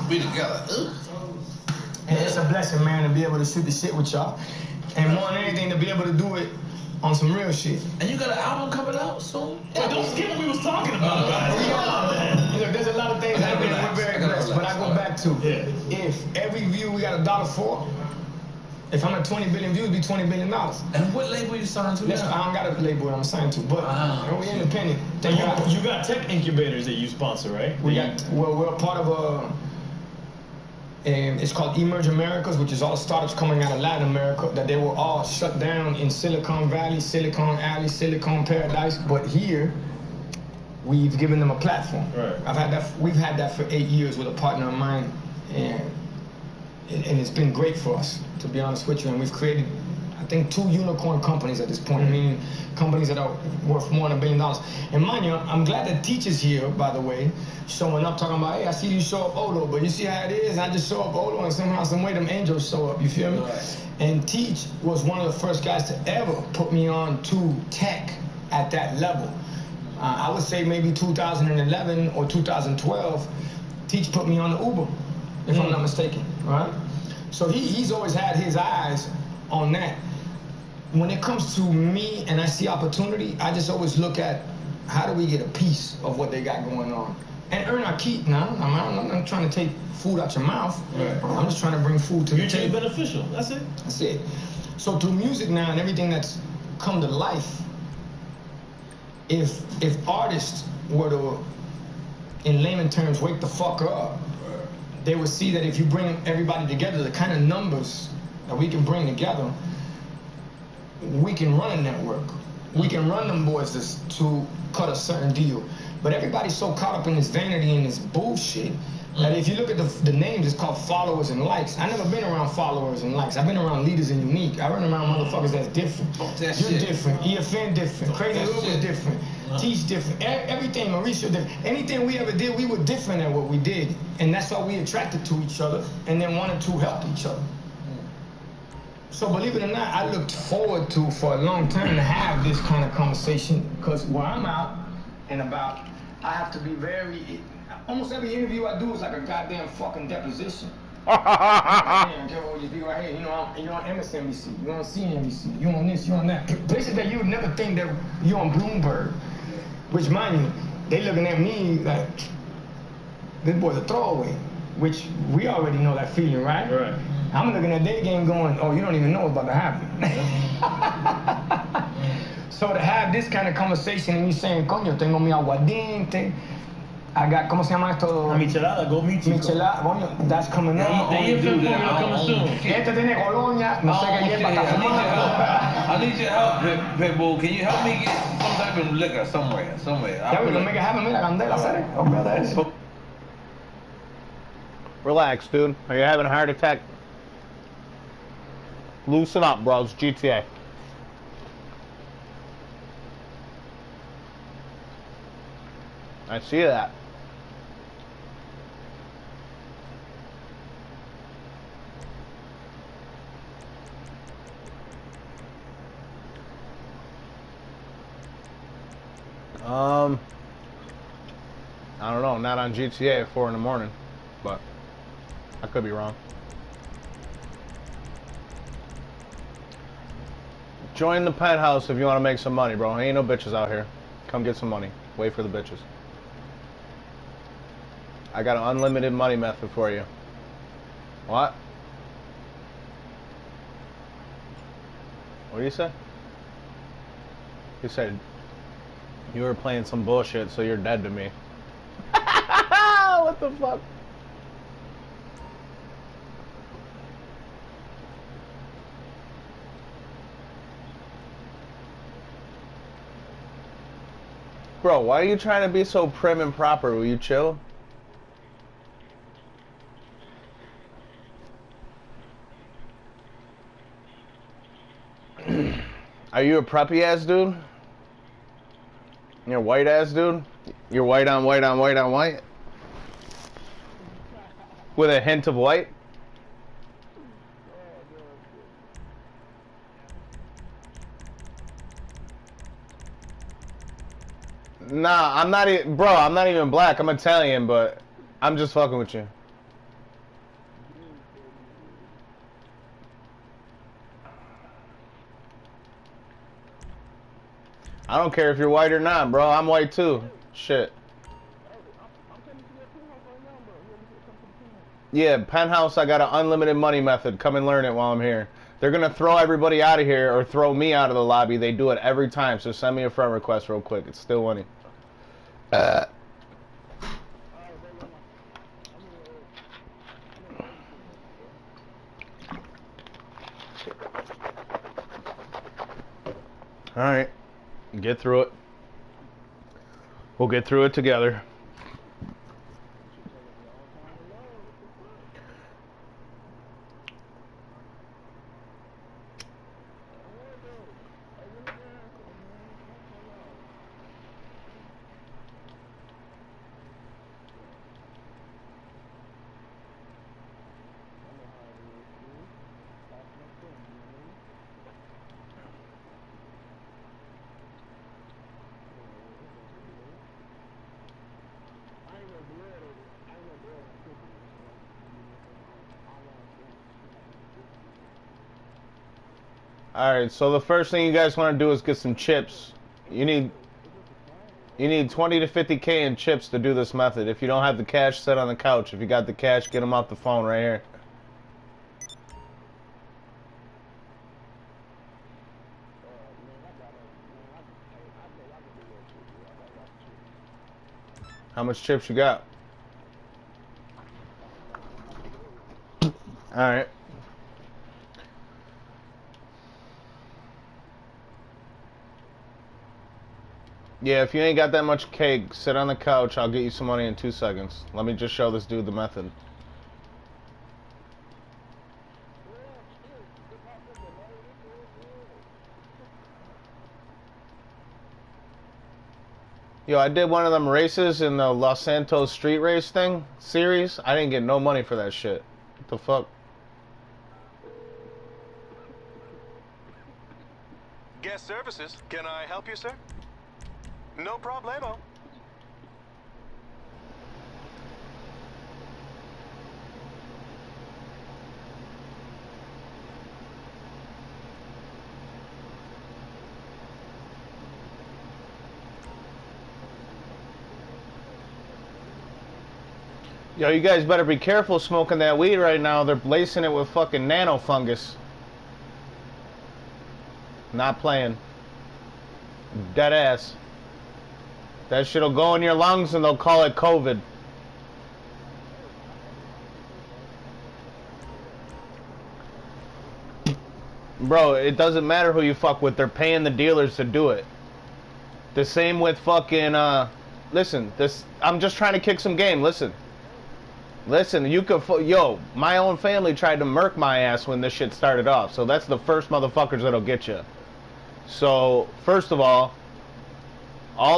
Be together. And it's a blessing, man, to be able to shoot the shit with y'all. And more than anything, to be able to do it on some real shit. And you got an album coming out soon? Wait, don't skip what we was talking about, guys. You know, there's a lot of things that we're very blessed, but I go back to, if every view we got $1 for, if I'm at 20 billion views, it'd be $20 billion. And what label you signed to now? I don't got a label I'm signed to, but we're independent. You got tech incubators that you sponsor, right? We're a part of a, it's called Emerge Americas, which is all startups coming out of Latin America, that they were all shut down in Silicon Valley, Silicon Alley, Silicon Paradise, but here, we've given them a platform. Right. We've had that for 8 years with a partner of mine, and it's been great for us, to be honest with you. And we've created, I think, 2 unicorn companies at this point, meaning companies that are worth more than $1 billion. And mind you, I'm glad that Teach is here, by the way, showing up, talking about, hey, I see you show up Odo, but you see how it is? I just show up Odo, and somehow, some way, them angels show up, you feel me? Right. And Teach was one of the first guys to ever put me on to tech at that level. I would say maybe 2011 or 2012, Teach put me on the Uber, if I'm not mistaken, right? So he's always had his eyes on that. When it comes to me and I see opportunity, I just always look at how do we get a piece of what they got going on and earn our keep. Now, I'm not trying to take food out your mouth. Right. I'm just trying to bring food to the Mutually table. beneficial. That's it. That's it. So through music now and everything that's come to life, if artists were to, in layman terms, wake the fuck up, they would see that if you bring everybody together, the kind of numbers that we can bring together, we can run a network. We can run them boys to cut a certain deal. But everybody's so caught up in this vanity and this bullshit that if you look at the names, it's called followers and likes. I've never been around followers and likes. I've been around leaders and unique. I run around motherfuckers that's different. You're different. EFN different. Crazy Lou was different. Teach different. Everything, Mauricio different. Anything we ever did, we were different at what we did. And that's why we attracted to each other and then wanted to help each other. So believe it or not, I looked forward to, for a long time, to have this kind of conversation, because where I'm out and about, I have to be very, almost every interview I do is like a goddamn fucking deposition. Damn, Kevin, just be right here. You're on MSNBC, you're on CNBC, you're on this, you're on that. Places that you would never think that you're on Bloomberg. Which, mind you, they looking at me like, this boy's a throwaway, which we already know that feeling, right? Right. I'm looking at their game going, oh, you don't even know what's about to happen. So to have this kind of conversation and you saying, coño, tengo mi aguardiente, I got, ¿cómo se llama esto? Michelada, go meet you. Michelada, coño, that's coming up. They infant formula coming soon. Este tiene colonia, no sé qué hierba está fumando. I need your help, Pitbull. Can you help me get some type of liquor somewhere? Ya, we can make it happen, mira, candela, ¿sabes? Olvídate eso. Relax, dude. Are you having a heart attack? Loosen up, bro. It's GTA. I see that. I don't know, not on GTA at 4 in the morning, but I could be wrong. Join the penthouse if you want to make some money, bro. Ain't no bitches out here. Come get some money. Wait for the bitches. I got an unlimited money method for you. What? What do you say? He said you were playing some bullshit, so you're dead to me. What the fuck? Bro, why are you trying to be so prim and proper? Will you chill? Are you a preppy ass dude? You're a white ass dude? You're white on white on white on white? With a hint of white? Nah, I'm not even, bro, I'm not even black. I'm Italian, but I'm just fucking with you. I don't care if you're white or not, bro. I'm white too. Shit. Yeah, penthouse, I got an unlimited money method. Come and learn it while I'm here. They're gonna throw everybody out of here or throw me out of the lobby. They do it every time, so send me a friend request real quick. It's still winning. Alright. Get through it. We'll get through it together. Alright, so the first thing you guys want to do is get some chips. You need 20 to 50K in chips to do this method. If you don't have the cash, sit on the couch. If you got the cash, get them off the phone right here. How much chips you got? Alright. Yeah, if you ain't got that much cake, sit on the couch. I'll get you some money in 2 seconds. Let me just show this dude the method. Yo, I did one of them races in the Los Santos street race thing series. I didn't get no money for that shit. What the fuck? Guest services. Can I help you, sir? No problemo. Yo, you guys better be careful smoking that weed right now. They're lacing it with fucking nano fungus. Not playing. Dead ass. That shit'll go in your lungs and they'll call it COVID. Bro, it doesn't matter who you fuck with. They're paying the dealers to do it. The same with fucking, listen, I'm just trying to kick some game. Listen, you could, yo, my own family tried to murk my ass when this shit started off. So that's the first motherfuckers that'll get you. So, first of all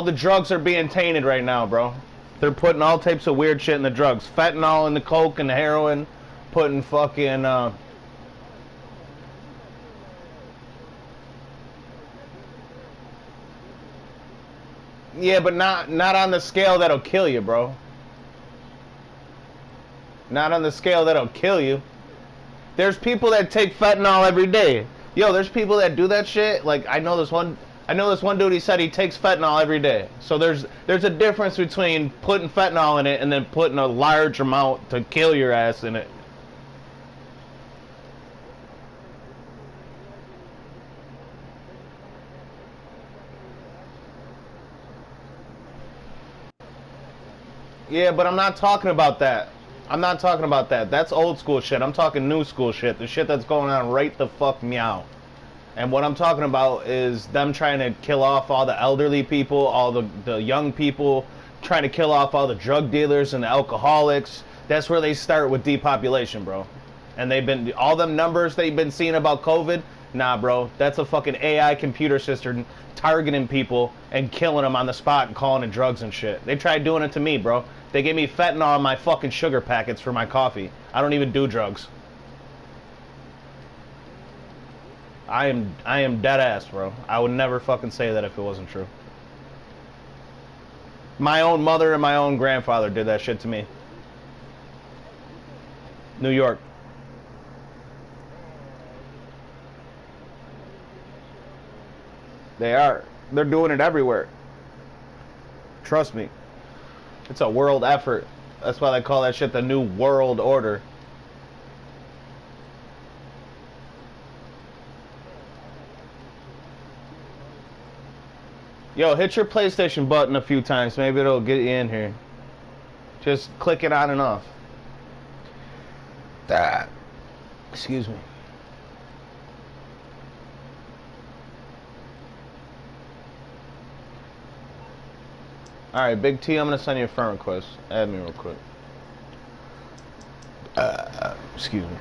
the drugs are being tainted right now, bro. They're putting all types of weird shit in the drugs. Fentanyl in the coke and the heroin. Putting fucking, yeah, but not on the scale that'll kill you, bro. Not on the scale that'll kill you. There's people that take fentanyl every day. Yo, there's people that do that shit. Like, I know this one dude, he said he takes fentanyl every day. So there's a difference between putting fentanyl in it and then putting a large amount to kill your ass in it. Yeah, but I'm not talking about that. I'm not talking about that. That's old school shit. I'm talking new school shit. The shit that's going on right the fuck meow. And what I'm talking about is them trying to kill off all the elderly people, all the young people, trying to kill off all the drug dealers and the alcoholics. That's where they start with depopulation, bro. And they've been, all them numbers they've been seeing about COVID, nah, bro. That's a fucking AI computer system targeting people and killing them on the spot and calling it drugs and shit. They tried doing it to me, bro. They gave me fentanyl in my fucking sugar packets for my coffee. I don't even do drugs. I am dead ass, bro. I would never fucking say that if it wasn't true. My own mother and my own grandfather did that shit to me. New York. They are. They're doing it everywhere. Trust me. It's a world effort. That's why they call that shit the New World Order. Yo, hit your PlayStation button a few times. Maybe it'll get you in here. Just click it on and off. That. Excuse me. Alright, Big T, I'm gonna send you a friend request. Add me real quick. Excuse me.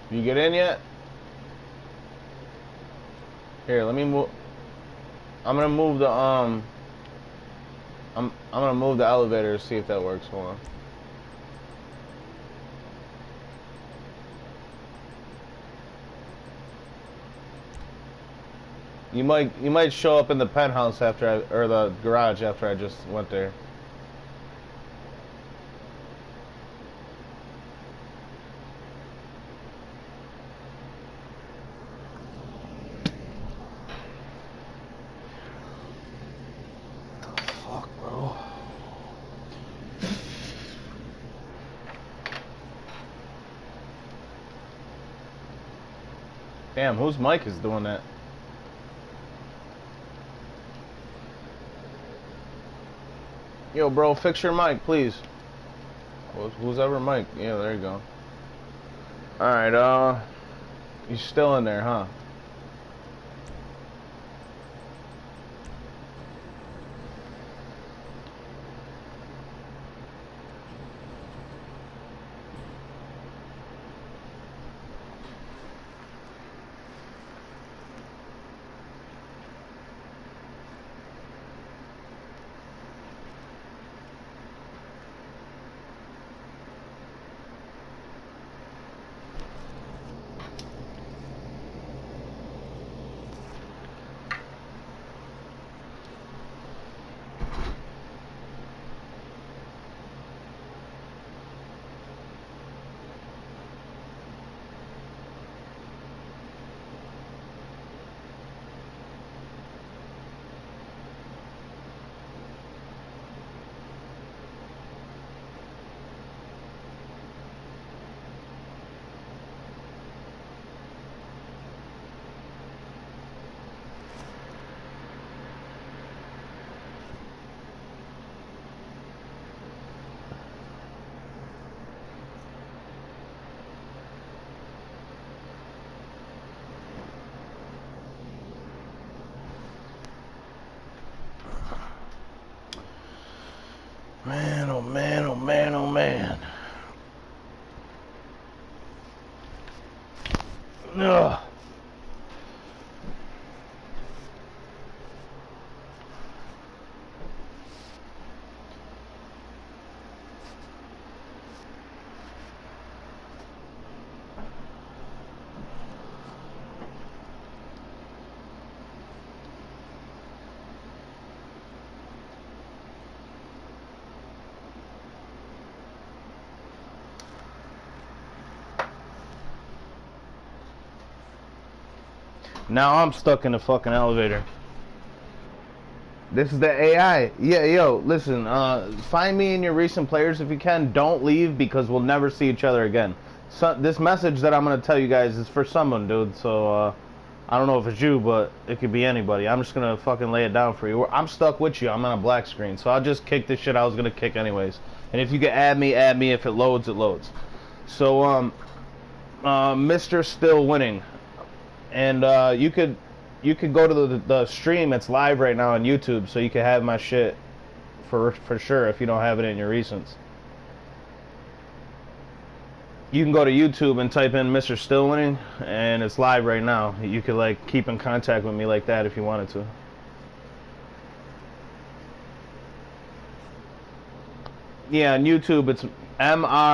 You get in yet? Here, let me move. I'm gonna move the I'm gonna move the elevator to see if that works. Hold on. You might show up in the penthouse after or the garage after I just went there. Damn, whose mic is doing that? Yo, bro, fix your mic, please. Who's ever mic? Yeah, there you go. Alright, you're still in there, huh? Ugh. Now I'm stuck in the fucking elevator. This is the AI. Yeah, yo, listen, find me in your recent players if you can. Don't leave because we'll never see each other again. So, this message that I'm going to tell you guys is for someone, dude. So, I don't know if it's you, but it could be anybody. I'm just going to fucking lay it down for you. I'm stuck with you. I'm on a black screen. So I'll just kick this shit I was going to kick anyways. And if you can add me, add me. If it loads, it loads. So, mr-stillwinning. And you could go to the stream. It's live right now on YouTube, so you can have my shit for sure if you don't have it in your recents. You can go to YouTube and type in mr-stillwinning, and it's live right now. You could like keep in contact with me like that if you wanted to. Yeah, on YouTube it's mr-stillwinning.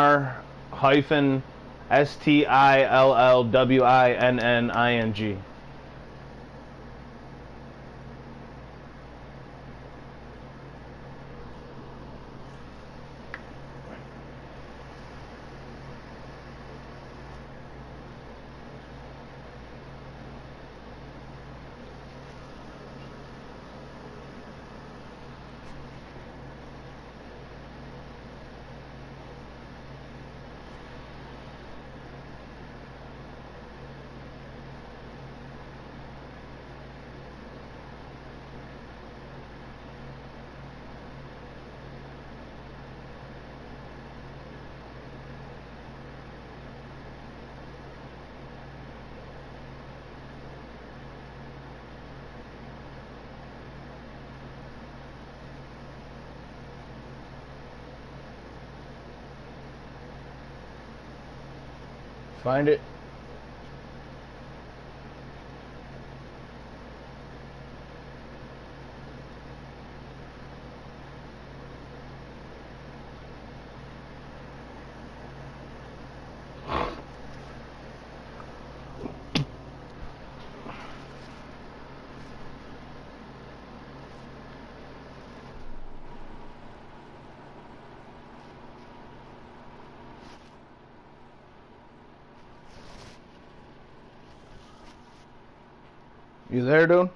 Find it. You there, dude?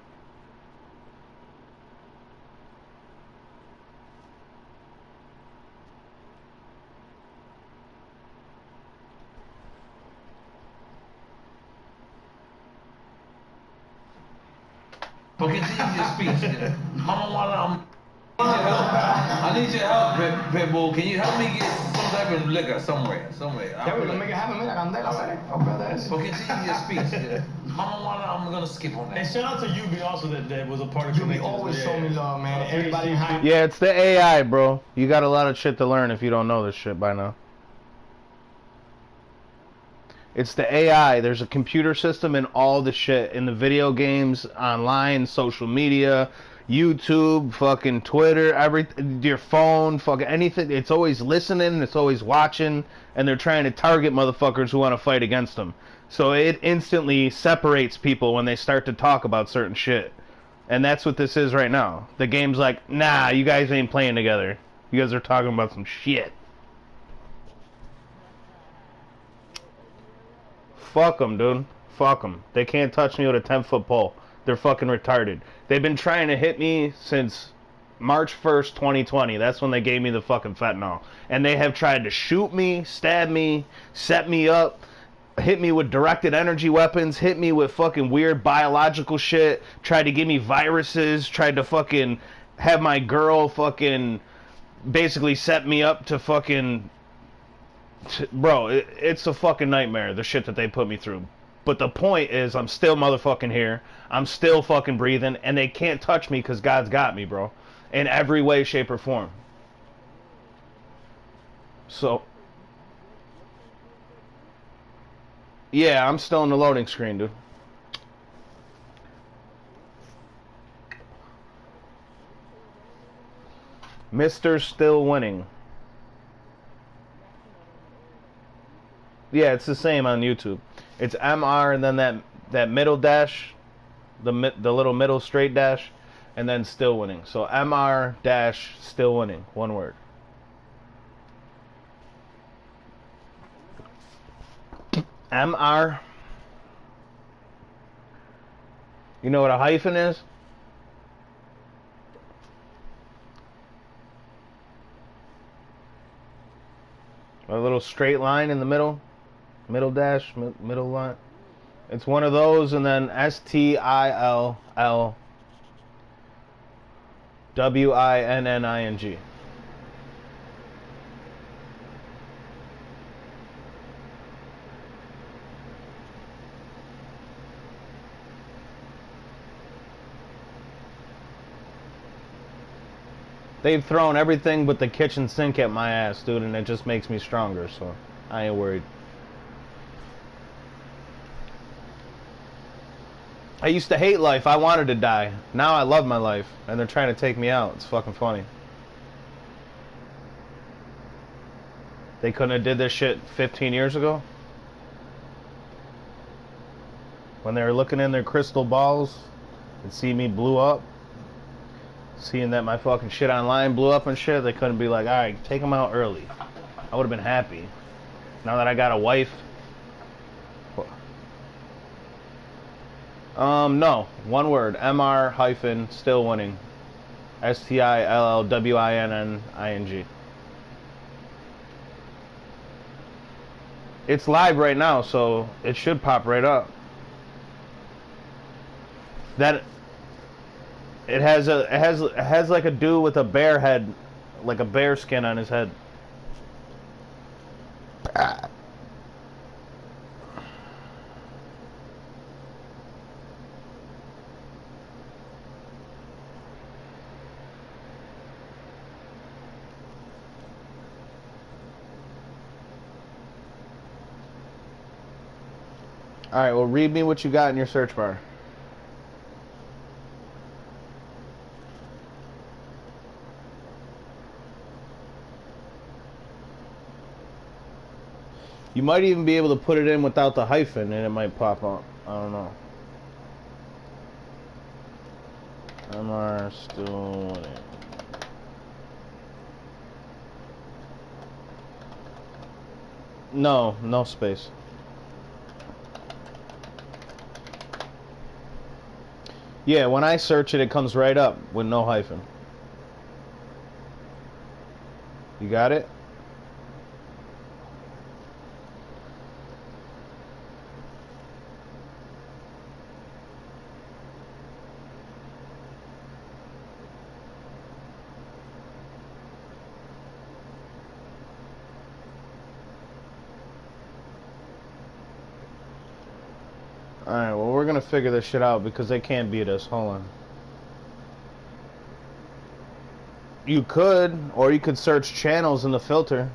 But continue your speech. Mama, I need your help, Pitbull. Can you help me get some type of liquor somewhere? Yeah, we're gonna make it happen. Mira, candela, sale. Oh, brother. But continue your speech. Mama, I'm gonna skip on that. And shout out to Yubi also that was a part of Yubi always show me love, man. Everybody behind. Yeah, it's the AI, bro. You got a lot of shit to learn if you don't know this shit by now. It's the AI. There's a computer system in all the shit. In the video games, online, social media, YouTube, fucking Twitter, everything, your phone, fucking anything. It's always listening, it's always watching, and they're trying to target motherfuckers who want to fight against them. So it instantly separates people when they start to talk about certain shit. And that's what this is right now. The game's like, nah, you guys ain't playing together. You guys are talking about some shit. Fuck them, dude. Fuck them. They can't touch me with a 10-foot pole. They're fucking retarded. They've been trying to hit me since March 1st, 2020. That's when they gave me the fucking fentanyl. And they have tried to shoot me, stab me, set me up, hit me with directed energy weapons, hit me with fucking weird biological shit, tried to give me viruses, tried to fucking have my girl fucking basically set me up to fucking... Bro, it's a fucking nightmare, the shit that they put me through. But the point is, I'm still motherfucking here. I'm still fucking breathing, and they can't touch me because God's got me, bro. In every way, shape, or form. So... Yeah, I'm still in the loading screen, dude. mr-stillwinning. Yeah, it's the same on YouTube. It's MR and then that middle dash, the little middle straight dash, and then still winning. So MR dash still winning, one word. MR. You know what a hyphen is? A little straight line in the middle dash, middle line. It's one of those, and then STILLWINNING. They've thrown everything but the kitchen sink at my ass, dude, and it just makes me stronger, so I ain't worried. I used to hate life. I wanted to die. Now I love my life, and they're trying to take me out. It's fucking funny. They couldn't have did this shit 15 years ago? When they were looking in their crystal balls and see me blew up? Seeing that my fucking shit online blew up and shit, they couldn't be like, alright, take them out early. I would have been happy. Now that I got a wife. No. One word. MR hyphen still winning. STILLWINNING. It's live right now, so it should pop right up. That it has like a dude with a bear head, like a bear skin on his head. Alright, well, read me what you got in your search bar. You might even be able to put it in without the hyphen and it might pop up. I don't know. MR still winning. No, no space. Yeah, when I search it, it comes right up with no hyphen. You got it? Alright, well, we're gonna figure this shit out because they can't beat us. Hold on. You could, or you could search channels in the filter.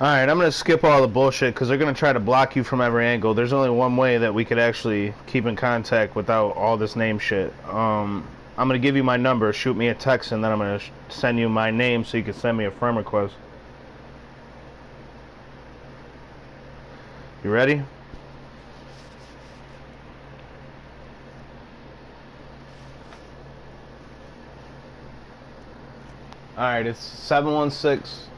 Alright, I'm going to skip all the bullshit because they're going to try to block you from every angle. There's only one way that we could actually keep in contact without all this name shit. I'm going to give you my number, shoot me a text, and then I'm going to send you my name so you can send me a friend request. You ready? Alright, it's 716